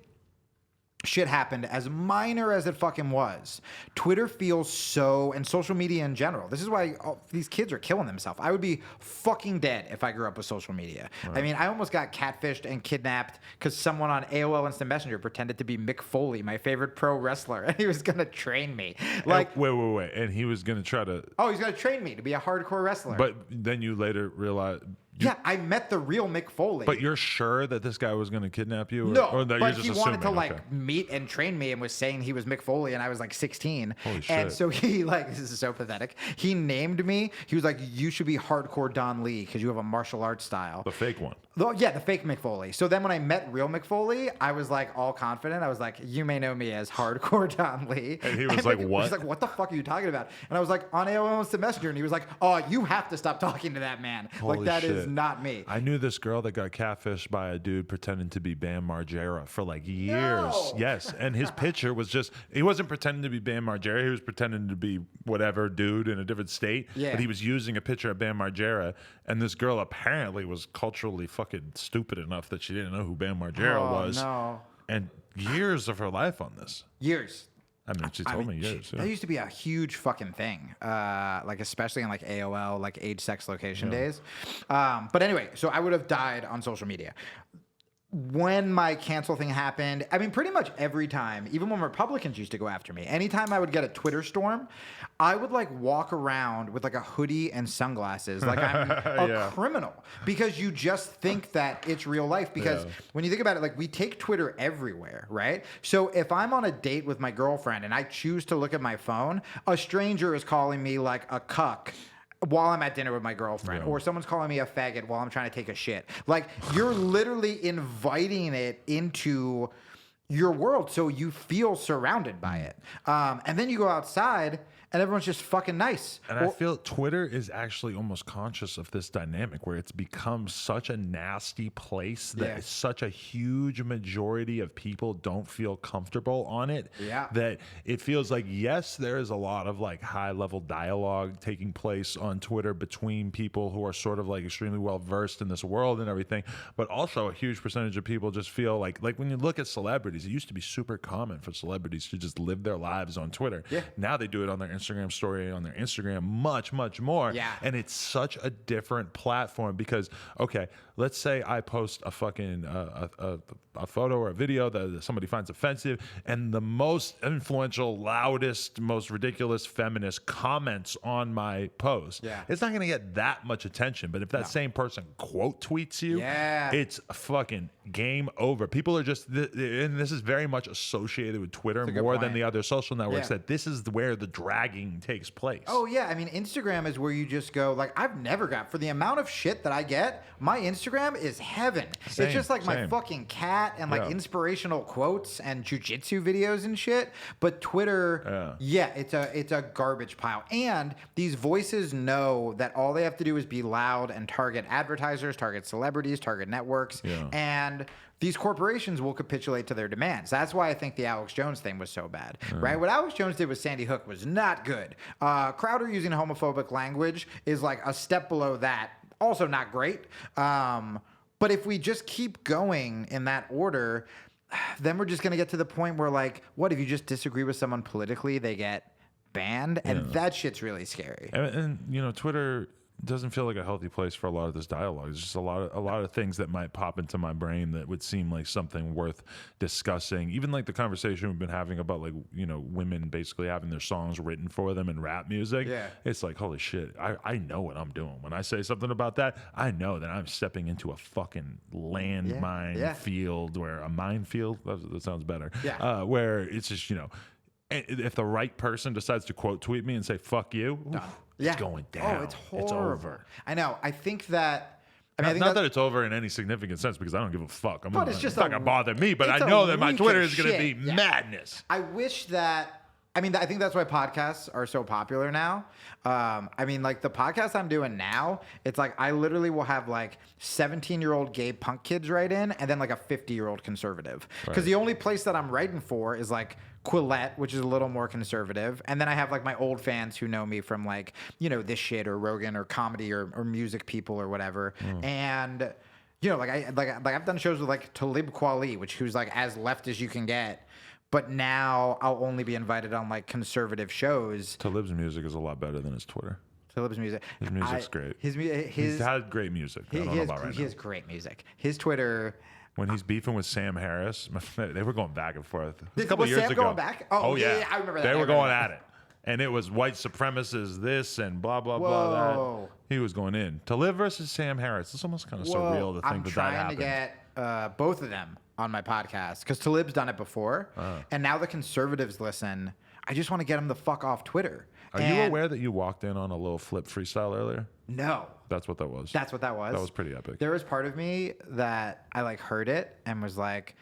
shit happened, as minor as it fucking was, Twitter feels so, and social media in general, this is why these kids are killing themselves. I would be fucking dead if I grew up with social media. Right. I mean, I almost got catfished and kidnapped because someone on AOL Instant Messenger pretended to be Mick Foley, my favorite pro wrestler, and he was gonna train me. Like, wait, and he was gonna try to... Oh, he's gonna train me to be a hardcore wrestler. But then you later realized... Yeah, I met the real Mick Foley. But you're sure that this guy was going to kidnap you? No, that but you're just he wanted to assuming? like meet and train me and was saying he was Mick Foley and I was like 16. Holy shit. And so he this is so pathetic. He named me. He was like, you should be hardcore Don Lee because you have a martial arts style. The fake one. Yeah, the fake Mick Foley. So then when I met real Mick Foley, I was like all confident. I was like, you may know me as hardcore Don Lee. And he was like, what? He's like, what the fuck are you talking about? And I was like, on AOL Instant Messenger. And he was like, oh, you have to stop talking to that man. Holy like, that shit. is not me. I knew this girl that got catfished by a dude pretending to be Bam Margera for like years. No. Yes. And his picture was just, he wasn't pretending to be Bam Margera. He was pretending to be whatever dude in a different state. Yeah. But he was using a picture of Bam Margera. And this girl apparently was culturally fucking stupid enough that she didn't know who Bam Margera was. No. And years of her life on this. Years. I mean, she told me years. That used to be a huge fucking thing, like especially in like AOL, like age, sex, location days. But anyway, so I would have died on social media. When my cancel thing happened, I mean, pretty much every time, even when Republicans used to go after me, anytime I would get a Twitter storm, I would like walk around with like a hoodie and sunglasses like I'm a criminal, because you just think that it's real life. Because when you think about it, like we take Twitter everywhere, right? So if I'm on a date with my girlfriend and I choose to look at my phone, a stranger is calling me like a cuck while I'm at dinner with my girlfriend, or someone's calling me a faggot while I'm trying to take a shit. Like, you're literally inviting it into your world, so you feel surrounded by it. And then you go outside and everyone's just fucking nice. And I feel Twitter is actually almost conscious of this dynamic where it's become such a nasty place that such a huge majority of people don't feel comfortable on it. Yeah. That it feels like, yes, there is a lot of like high level dialogue taking place on Twitter between people who are sort of like extremely well versed in this world and everything, but also a huge percentage of people just feel like when you look at celebrities, it used to be super common for celebrities to just live their lives on Twitter. Yeah. Now they do it on their Instagram story, on their Instagram, much more. Yeah. And it's such a different platform because, okay, let's say I post a fucking a photo or a video that somebody finds offensive, and the most influential, loudest, most ridiculous feminist comments on my post. Yeah. It's not going to get that much attention, but if that same person quote tweets you, it's fucking game over. People are just, and this is very much associated with Twitter more than the other social networks, that this is where the dragging takes place. Oh, yeah. I mean, Instagram is where you just go, like, I've never got, for the amount of shit that I get, my Instagram is heaven. It's just like my fucking cat and like inspirational quotes and jujitsu videos and shit. But Twitter, it's a garbage pile. And these voices know that all they have to do is be loud and target advertisers, target celebrities, target networks. And these corporations will capitulate to their demands. That's why I think the Alex Jones thing was so bad, right? What Alex Jones did with Sandy Hook was not good. Crowder using homophobic language is like a step below that. Also not great. But if we just keep going in that order, then we're just going to get to the point where, like, what if you just disagree with someone politically, they get banned? And that shit's really scary. And you know, Twitter doesn't feel like a healthy place for a lot of this dialogue. There's just a lot of things that might pop into my brain that would seem like something worth discussing. Even like the conversation we've been having about, like, you know, women basically having their songs written for them in rap music. Yeah. It's like, holy shit, I know what I'm doing. When I say something about that, I know that I'm stepping into a fucking landmine field, where a minefield, that sounds better. Yeah. Where it's just, you know, if the right person decides to quote tweet me and say "fuck you," it's going down. Oh, it's horrible. It's over. I know. I think that. I mean, not that it's over in any significant sense, because I don't give a fuck. But it's just not gonna bother me. But I know that my Twitter is gonna be madness. I wish that. I mean, I think that's why podcasts are so popular now. I mean, like the podcast I'm doing now, it's like I literally will have like 17-year-old gay punk kids write in, and then like a 50-year-old conservative. Because the only place that I'm writing for is like Quillette, which is a little more conservative. And then I have like my old fans who know me from like, you know, this shit or Rogan or comedy or music people or whatever. And, you know, like I've done shows with like Talib Kweli, who's like as left as you can get. But now I'll only be invited on like conservative shows. Talib's music is a lot better than his Twitter. Talib's music. His music's great. He's had great music. I don't know about right now. He has great music. His Twitter. When he's beefing with Sam Harris, they were going back and forth. A couple years ago. Going back? Oh yeah, I remember that. They were going at it. And it was white supremacists, this and blah, blah, blah, that. He was going in. Talib versus Sam Harris. It's almost kind of surreal to think that happened. I'm trying to get both of them on my podcast, because Talib's done it before. And now the conservatives listen. I just want to get them the fuck off Twitter. Are you aware that you walked in on a little flip freestyle earlier? No. That's what that was. That's what that was? That was pretty epic. There was part of me that I like heard it and was like,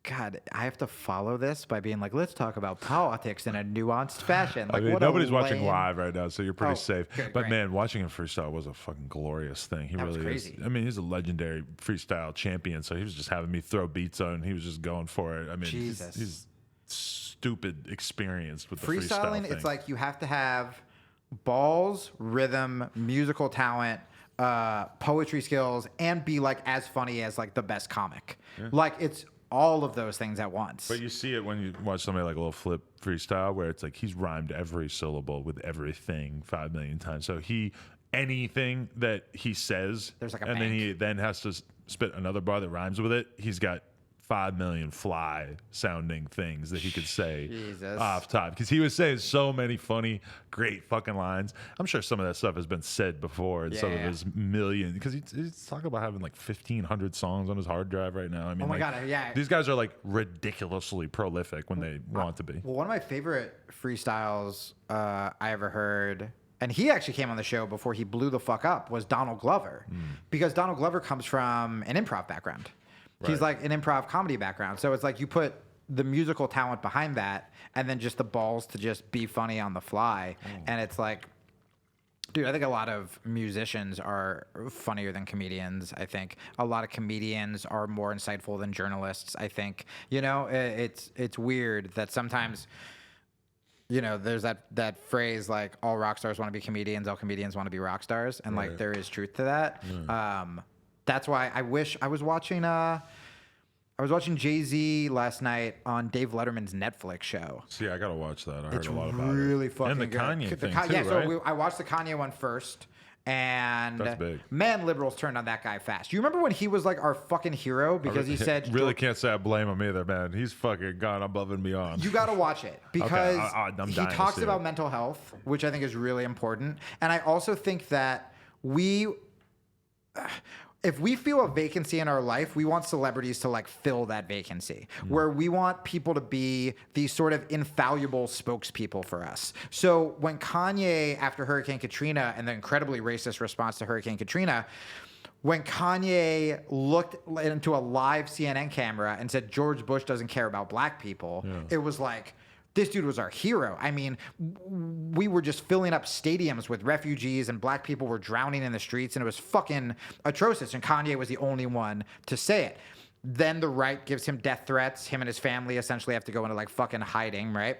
God, I have to follow this by being like, let's talk about politics in a nuanced fashion. Like, I mean, what nobody's watching live right now, so you're pretty safe. Good, but great. Man, watching him freestyle was a fucking glorious thing. He really crazy. is. I mean, he's a legendary freestyle champion, so he was just having me throw beats on. He was just going for it. I mean, he's stupid experienced with the freestyle thing. It's like you have to have balls, rhythm, musical talent, poetry skills, and be like as funny as like the best comic. Like it's all of those things at once. But you see it when you watch somebody like a little flip freestyle, where it's like he's rhymed every syllable with everything 5 million times. So anything that he says, there's like a and bank. then he then has to spit another bar that rhymes with it. He's got 5 million fly sounding things that he could say off top, because he was saying so many funny, great fucking lines. I'm sure some of that stuff has been said before in some of his million, because he's talking about having like 1,500 songs on his hard drive right now. I mean, these guys are like ridiculously prolific when they want to be. Well, one of my favorite freestyles I ever heard, and he actually came on the show before he blew the fuck up, was Donald Glover, because Donald Glover comes from an improv background. He's like an improv comedy background. So it's like you put the musical talent behind that, and then just the balls to just be funny on the fly. And it's like, dude, I think a lot of musicians are funnier than comedians. I think a lot of comedians are more insightful than journalists. I think, you know, it's weird that sometimes, you know, there's that phrase like all rock stars want to be comedians, all comedians want to be rock stars, and like there is truth to that. That's why I wish I was watching Jay-Z last night on Dave Letterman's Netflix show. See, I gotta watch that. I heard a lot about it. Really fucking and the good. Kanye thing too, yeah, right? so I watched the Kanye one first, and That's big. Man, liberals turned on that guy fast. You remember when he was like our fucking hero because he said really can't say I blame him either, man. He's fucking gone above and beyond. You got to watch it because I'm he dying to talks see about it. mental health, which I think is really important. And I also think that if we feel a vacancy in our life, we want celebrities to like fill that vacancy, where we want people to be these sort of infallible spokespeople for us. So when Kanye, after Hurricane Katrina and the incredibly racist response to Hurricane Katrina, when Kanye looked into a live CNN camera and said George Bush doesn't care about black people, it was like, this dude was our hero. I mean, we were just filling up stadiums with refugees and black people were drowning in the streets, and it was fucking atrocious. And Kanye was the only one to say it. Then the right gives him death threats. Him and his family essentially have to go into like fucking hiding, right?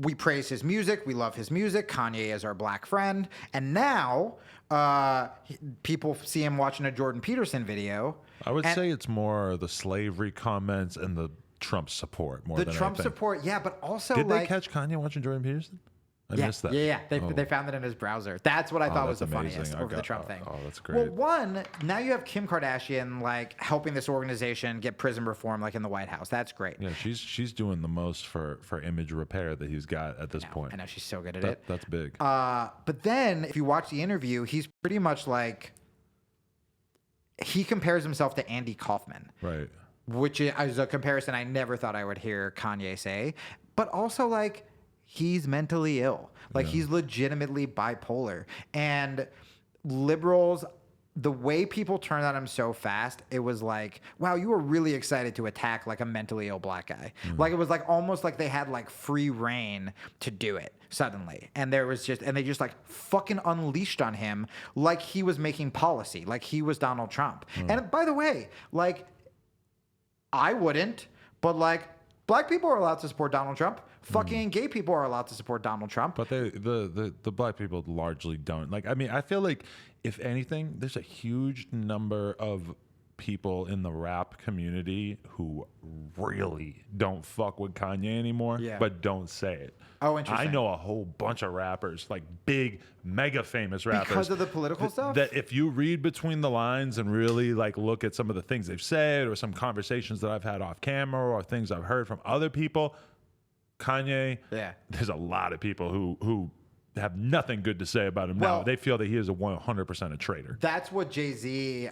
We praise his music. We love his music. Kanye is our black friend. And now people see him watching a Jordan Peterson video. I would say it's more the slavery comments and the Trump support more than anything. The Trump support, yeah, but also Did like... they catch Kanye watching Jordan Peterson? I missed that. Yeah. They found it in his browser. That's what I thought was the amazing. funniest over the Trump thing. Oh, that's great. Well, one, now you have Kim Kardashian like helping this organization get prison reform like in the White House. That's great. Yeah, she's doing the most for image repair that he's got at this point. I know she's so good at it. That's big. But then if you watch the interview, he's pretty much like... He compares himself to Andy Kaufman. Right. Which is a comparison I never thought I would hear Kanye say. But also, like, he's mentally ill. Like, he's legitimately bipolar. And liberals, the way people turned on him so fast, it was like, wow, you were really excited to attack, like, a mentally ill black guy. Like, it was, like, almost like they had, like, free reign to do it suddenly. And they just, like, fucking unleashed on him like he was making policy, like he was Donald Trump. And by the way, like... I wouldn't, but like black people are allowed to support Donald Trump. Fucking gay people are allowed to support Donald Trump. But the black people largely don't. Like, I mean, I feel like if anything, there's a huge number of people in the rap community who really don't fuck with Kanye anymore, but don't say it. Oh, interesting. I know a whole bunch of rappers, like big, mega famous rappers. Because of the political stuff? That if you read between the lines and really like look at some of the things they've said or some conversations that I've had off camera or things I've heard from other people, Kanye, there's a lot of people who have nothing good to say about him now. They feel that he is 100% a traitor. That's what Jay-Z...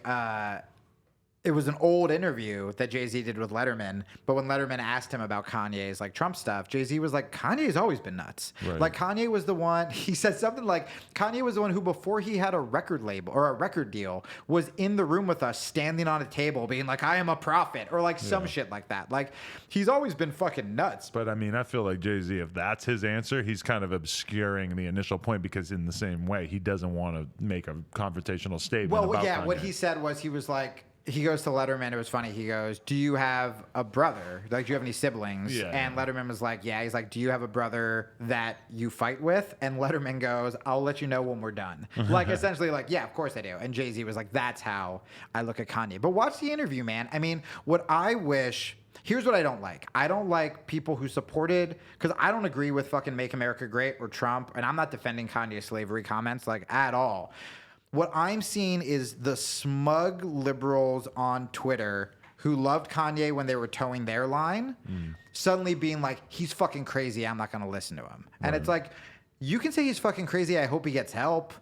it was an old interview that Jay-Z did with Letterman, but when Letterman asked him about Kanye's like Trump stuff, Jay-Z was like, Kanye's always been nuts. Right. Like Kanye was the one, he said something like, Kanye was the one who before he had a record label or a record deal was in the room with us standing on a table being like, I am a prophet or like some shit like that. Like he's always been fucking nuts. But I mean, I feel like Jay-Z, if that's his answer, he's kind of obscuring the initial point because in the same way, he doesn't want to make a confrontational statement about Kanye. What he said was he was like, he goes to Letterman. It was funny. He goes, do you have a brother? Like, do you have any siblings? Yeah. And Letterman was like, yeah. He's like, do you have a brother that you fight with? And Letterman goes, I'll let you know when we're done. Like, essentially, like, yeah, of course I do. And Jay-Z was like, that's how I look at Kanye. But watch the interview, man. I mean, what I wish... Here's what I don't like. I don't like people who supported, because I don't agree with fucking Make America Great or Trump, and I'm not defending Kanye's slavery comments, like, at all. What I'm seeing is the smug liberals on Twitter who loved Kanye when they were towing their line, suddenly being like, he's fucking crazy, I'm not going to listen to him. And it's like, you can say he's fucking crazy, I hope he gets help.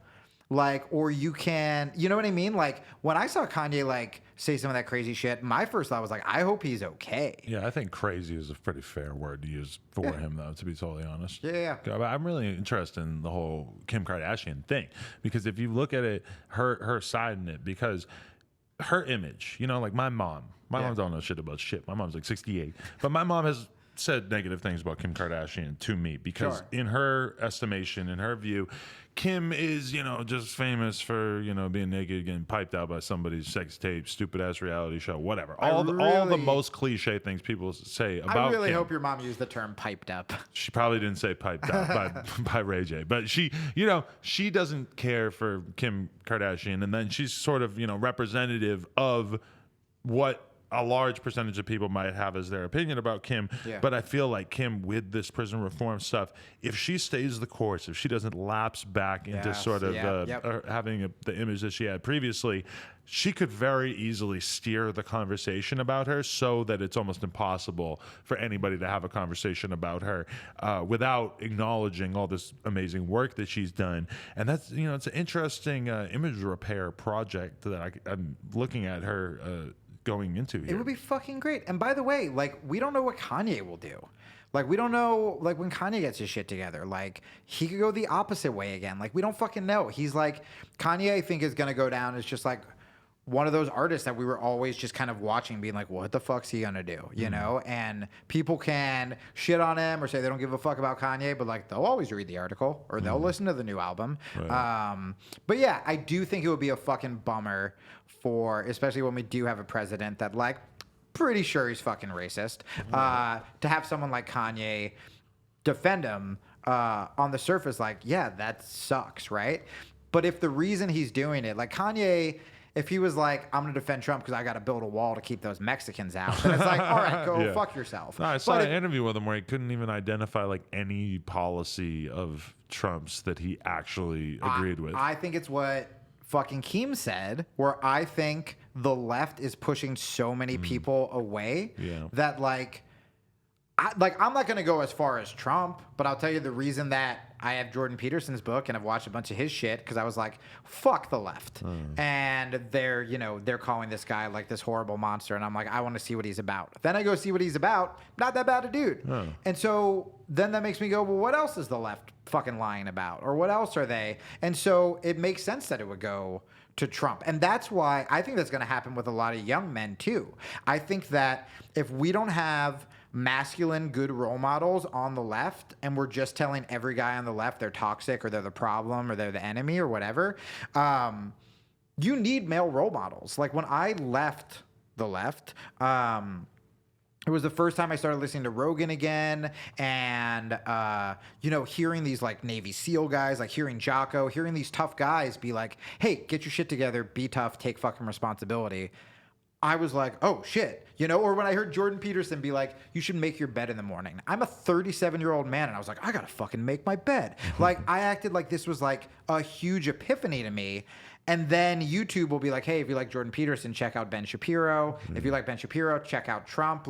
Like, or you can, you know what I mean? Like, when I saw Kanye, like, say some of that crazy shit, my first thought was like, I hope he's okay. Yeah, I think crazy is a pretty fair word to use for him, though, to be totally honest. Yeah. I'm really interested in the whole Kim Kardashian thing because if you look at it, her side in it, because her image, like my mom. My mom don't know shit about shit. My mom's like 68. But my mom has said negative things about Kim Kardashian to me because in her estimation, in her view, Kim is, just famous for, being naked, getting piped out by somebody's sex tape, stupid ass reality show, whatever. All the most cliche things people say about I really Kim. hope your mom used the term piped up. She probably didn't say piped out by Ray J, but she, she doesn't care for Kim Kardashian, and then she's sort of, representative of what a large percentage of people might have as their opinion about Kim. Yeah. But I feel like Kim, with this prison reform stuff, if she stays the course, if she doesn't lapse back into sort of having the image that she had previously, she could very easily steer the conversation about her so that it's almost impossible for anybody to have a conversation about her without acknowledging all this amazing work that she's done. And that's, it's an interesting image repair project that I'm looking at her going into here. It would be fucking great. And by the way, we don't know what Kanye will do. We don't know, when Kanye gets his shit together, he could go the opposite way again. We don't fucking know. He's Kanye, I think, is going to go down as just one of those artists that we were always just kind of watching, being what the fuck's he gonna do, you know? And people can shit on him or say they don't give a fuck about Kanye, but they'll always read the article or they'll listen to the new album. Right. But yeah, I do think it would be a fucking bummer especially when we do have a president that pretty sure he's fucking racist, to have someone like Kanye defend him on the surface, yeah, that sucks, right? But if the reason he's doing it, Kanye, if he was I'm going to defend Trump because I got to build a wall to keep those Mexicans out, then it's all right, go fuck yourself. No, I saw an interview with him where he couldn't even identify any policy of Trump's that he actually agreed with. I think it's what fucking Keem said, where I think the left is pushing so many people away that I'm not going to go as far as Trump, but I'll tell you the reason that I have Jordan Peterson's book and I've watched a bunch of his shit because I was fuck the left. And they're calling this guy this horrible monster. And I'm I want to see what he's about. Then I go see what he's about. Not that bad a dude. And so then that makes me go, well, what else is the left fucking lying about? Or what else are they? And so it makes sense that it would go to Trump. And that's why I think that's going to happen with a lot of young men too. I think that if we don't have masculine good role models on the left and we're just telling every guy on the left they're toxic or they're the problem or they're the enemy or whatever, you need male role models. When I left the left, it was the first time I started listening to Rogan again, and hearing these Navy SEAL guys, hearing Jocko, hearing these tough guys be hey, get your shit together, be tough, take fucking responsibility. I was oh shit, or when I heard Jordan Peterson be you should make your bed in the morning. I'm a 37-year-old man, and I was I gotta fucking make my bed. I acted this was a huge epiphany to me. And then YouTube will be hey, if you like Jordan Peterson, check out Ben Shapiro. If you like Ben Shapiro, check out Trump.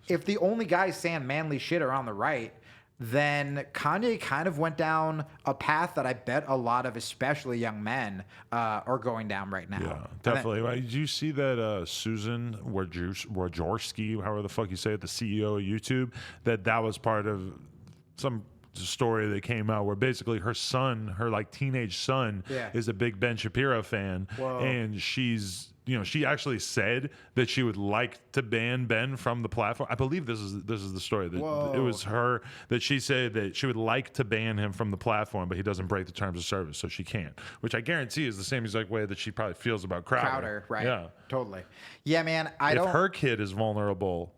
If the only guys saying manly shit are on the right, then Kanye kind of went down a path that I bet a lot of, especially young men, are going down right now. Yeah, definitely. Did you see that Susan Wojcicki, however the fuck you say it, the CEO of YouTube, that was part of some story that came out where basically her son, her teenage son, is a big Ben Shapiro fan. Whoa. And she's, she actually said that she would like to ban Ben from the platform. I believe this is the story. That it was her that she said that she would like to ban him from the platform, but he doesn't break the terms of service, so she can't. Which I guarantee is the same exact way that she probably feels about Crowder. Right? Yeah, totally. Yeah, man. If her kid is vulnerable,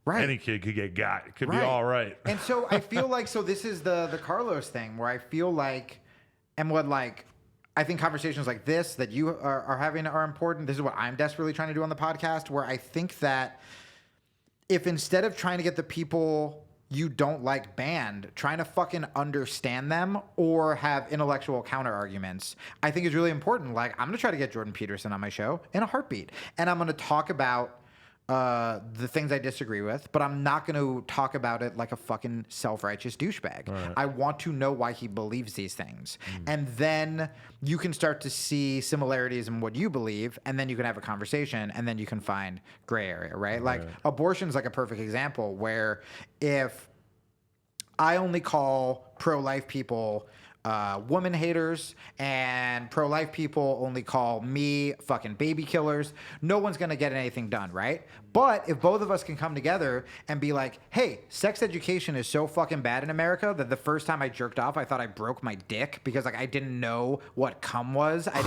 right, any kid could get got. It could be all right. And so I feel so this is the Carlos thing where I feel and what I think conversations like this that you are having are important. This is what I'm desperately trying to do on the podcast, where I think that if instead of trying to get the people you don't like banned, trying to fucking understand them or have intellectual counter arguments, I think is really important. I'm going to try to get Jordan Peterson on my show in a heartbeat. And I'm going to talk about the things I disagree with, but I'm not going to talk about it like a fucking self-righteous douchebag. Right. I want to know why he believes these things. And then you can start to see similarities in what you believe, and then you can have a conversation, and then you can find gray area, right? Abortion's a perfect example where if I only call pro-life people woman haters, and pro-life people only call me fucking baby killers. No one's gonna get anything done, right? But if both of us can come together and be like, hey, sex education is so fucking bad in America that the first time I jerked off, I thought I broke my dick because like I didn't know what cum was. I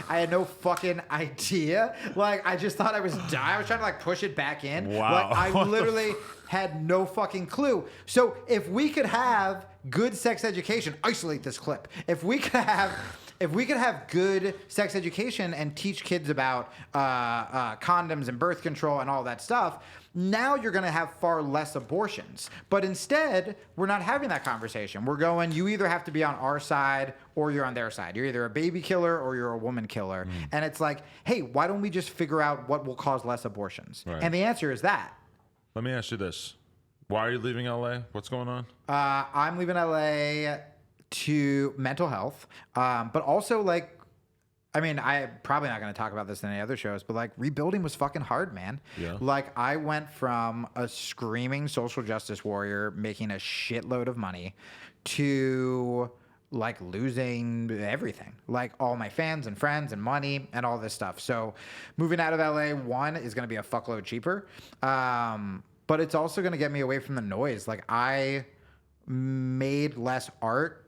had no fucking idea. Like I just thought I was dying. I was trying to like push it back in. Wow. Like I literally had no fucking clue. So if we could have good sex education, isolate this clip. If we could have good sex education and teach kids about condoms and birth control and all that stuff, now you're going to have far less abortions. But instead, we're not having that conversation. We're going, you either have to be on our side or you're on their side. You're either a baby killer or you're a woman killer. And it's like, hey, why don't we just figure out what will cause less abortions? Right. And the answer is that. Let me ask you this. Why are you leaving LA? What's going on? I'm leaving LA to mental health, but also like, I mean, I'm probably not going to talk about this in any other shows, but like rebuilding was fucking hard, man. Yeah. Like I went from a screaming social justice warrior making a shitload of money to like losing everything, like all my fans and friends and money and all this stuff. So moving out of LA, one, is going to be a fuckload cheaper. But it's also going to get me away from the noise. Like I made less art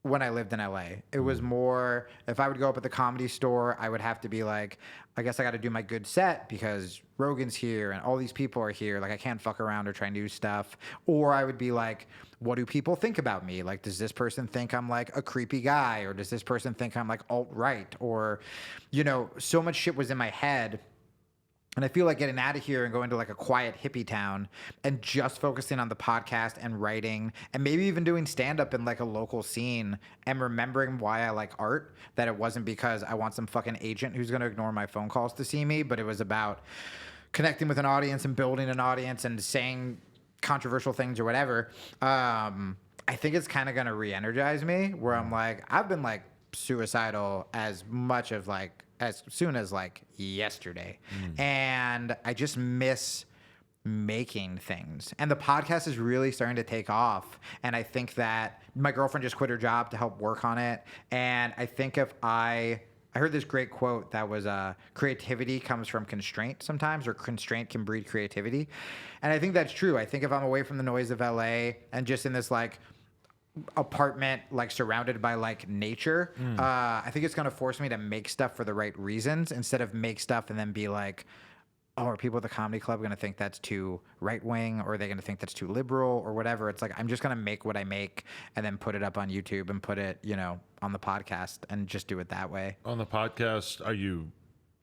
when I lived in LA. It was more, if I would go up at the Comedy Store, I would have to be like, I guess I got to do my good set because Rogan's here and all these people are here. Like I can't fuck around or try new stuff. Or I would be like, what do people think about me? Like, does this person think I'm like a creepy guy? Or does this person think I'm like alt-right? Or, you know, so much shit was in my head. And I feel like getting out of here and going to like a quiet hippie town and just focusing on the podcast and writing and maybe even doing stand-up in like a local scene and remembering why I like art, that it wasn't because I want some fucking agent who's going to ignore my phone calls to see me, but it was about connecting with an audience and building an audience and saying controversial things or whatever. I think it's kind of going to re-energize me where I'm like, I've been like suicidal as soon as like yesterday. And I just miss making things. And the podcast is really starting to take off. And I think that my girlfriend just quit her job to help work on it. And I think if I heard this great quote that was creativity comes from constraint sometimes, or constraint can breed creativity. And I think that's true. I think if I'm away from the noise of LA and just in this like apartment like surrounded by like nature, I think it's going to force me to make stuff for the right reasons instead of make stuff and then be like, oh, are people at the comedy club going to think that's too right wing, or are they going to think that's too liberal or whatever? It's like I'm just going to make what I make and then put it up on YouTube and put it, you know, on the podcast and just do it that way. On the podcast, are you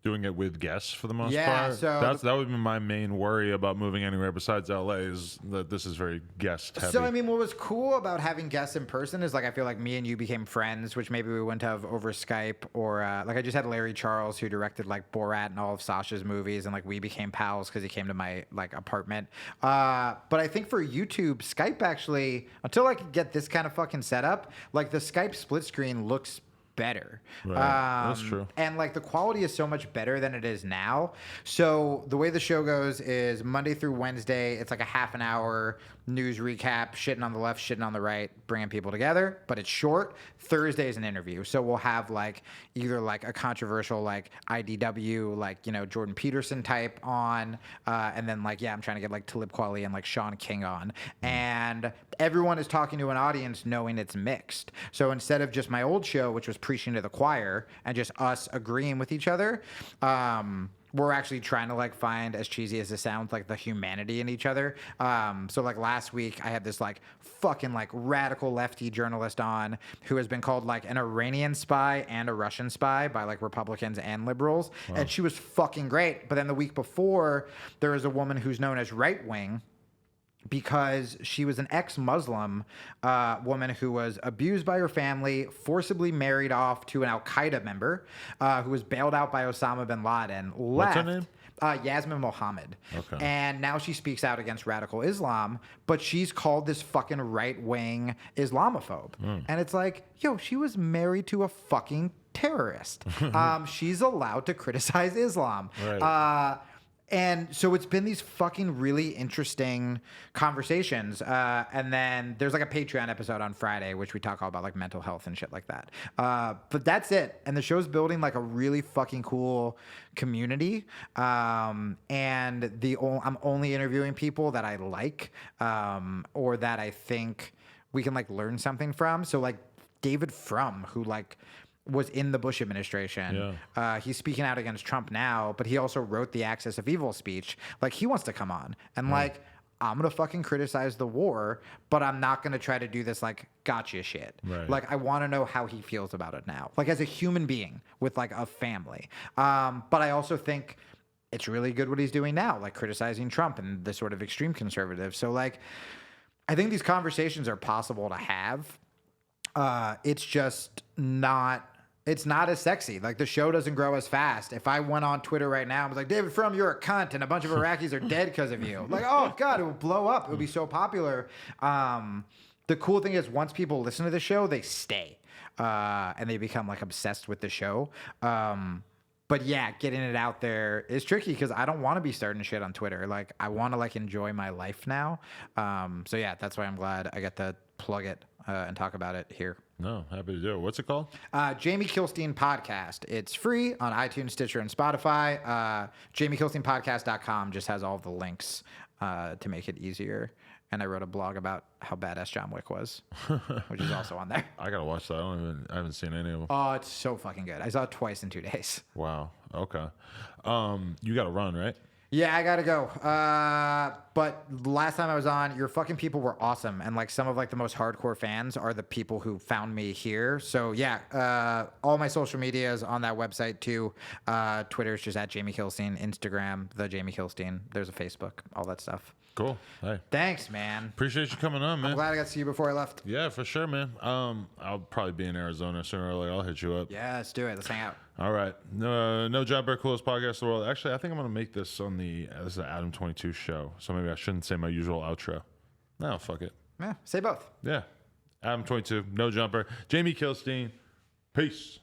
doing it with guests for the most Yeah, part? so that would be my main worry about moving anywhere besides LA, is that this is very guest heavy. So, I mean, what was cool about having guests in person is like I feel like me and you became friends, which maybe we wouldn't have over Skype, or like I just had Larry Charles, who directed like Borat and all of Sasha's movies, and like we became pals because he came to my like apartment. But I think for YouTube, Skype actually, until I could get this kind of fucking setup, like the Skype split screen looks better. Right. That's true. And like the quality is so much better than it is now. So the way the show goes is Monday through Wednesday, it's like a half an hour news recap, shitting on the left, shitting on the right, bringing people together, but it's short. Thursday is an interview. So we'll have like either like a controversial like IDW, like, you know, Jordan Peterson type on, and then like, yeah, I'm trying to get like Talib Kweli and like Sean King on. And everyone is talking to an audience knowing it's mixed. So instead of just my old show, which was preaching to the choir and just us agreeing with each other, we're actually trying to like find, as cheesy as it sounds, like the humanity in each other. So like last week I had this like fucking like radical lefty journalist on who has been called like an Iranian spy and a Russian spy by like Republicans and liberals. Wow. And she was fucking great. But then the week before, there was a woman who's known as right wing, because she was an ex-Muslim woman who was abused by her family, forcibly married off to an Al-Qaeda member who was bailed out by Osama bin Laden. What's her name? Yasmin Mohammed. Okay. And now she speaks out against radical Islam, but she's called this fucking right-wing Islamophobe. And it's like, yo, she was married to a fucking terrorist. She's allowed to criticize Islam. Right. And so it's been these fucking really interesting conversations. And then there's like a Patreon episode on Friday, which we talk all about like mental health and shit like that. But that's it. And the show's building like a really fucking cool community. And I'm only interviewing people that I like, or that I think we can like learn something from. So like David Frum, who like was in the Bush administration. Yeah. He's speaking out against Trump now, but he also wrote the Axis of Evil speech. Like, he wants to come on. And, like, I'm going to fucking criticize the war, but I'm not going to try to do this, like, gotcha shit. Right. Like, I want to know how he feels about it now. Like, as a human being with, like, a family. But I also think it's really good what he's doing now, like, criticizing Trump and the sort of extreme conservative. So, like, I think these conversations are possible to have. It's just not... It's not as sexy. Like, the show doesn't grow as fast. If I went on Twitter right now and was like, David Frum, you're a cunt, and a bunch of Iraqis are dead because of you. Like, oh, God, it would blow up. It would be so popular. The cool thing is once people listen to the show, they stay. And they become, like, obsessed with the show. But, yeah, getting it out there is tricky because I don't want to be starting shit on Twitter. Like, I want to, like, enjoy my life now. So, yeah, that's why I'm glad I get to plug it and talk about it here. No, happy to do it. What's it called? Jamie Kilstein Podcast. It's free on iTunes, Stitcher, and Spotify. JamieKilsteinPodcast.com just has all the links to make it easier. And I wrote a blog about how badass John Wick was, which is also on there. I gotta watch that. I haven't seen any of them. Oh, it's so fucking good. I saw it twice in 2 days. Wow. Okay. You gotta run, right? Yeah, I gotta go. But last time I was on, your fucking people were awesome, and like some of like the most hardcore fans are the people who found me here. So yeah, all my social media is on that website too. Twitter is just at Jamie Kilstein, Instagram the Jamie Kilstein. There's a Facebook, all that stuff. Cool. Hey, Thanks, man. appreciate you coming on, man. I'm glad I got to see you before I left. Yeah, for sure, man. I'll probably be in Arizona sooner or later. I'll hit you up. Yeah, let's do it. Let's hang out. All right. No Job Bear, coolest podcast in the world. Actually, I think I'm going to make this on this is the Adam22 show. So maybe I shouldn't say my usual outro. No, fuck it. Yeah, say both. Yeah. Adam22, No Jumper, Jamie Kilstein. Peace.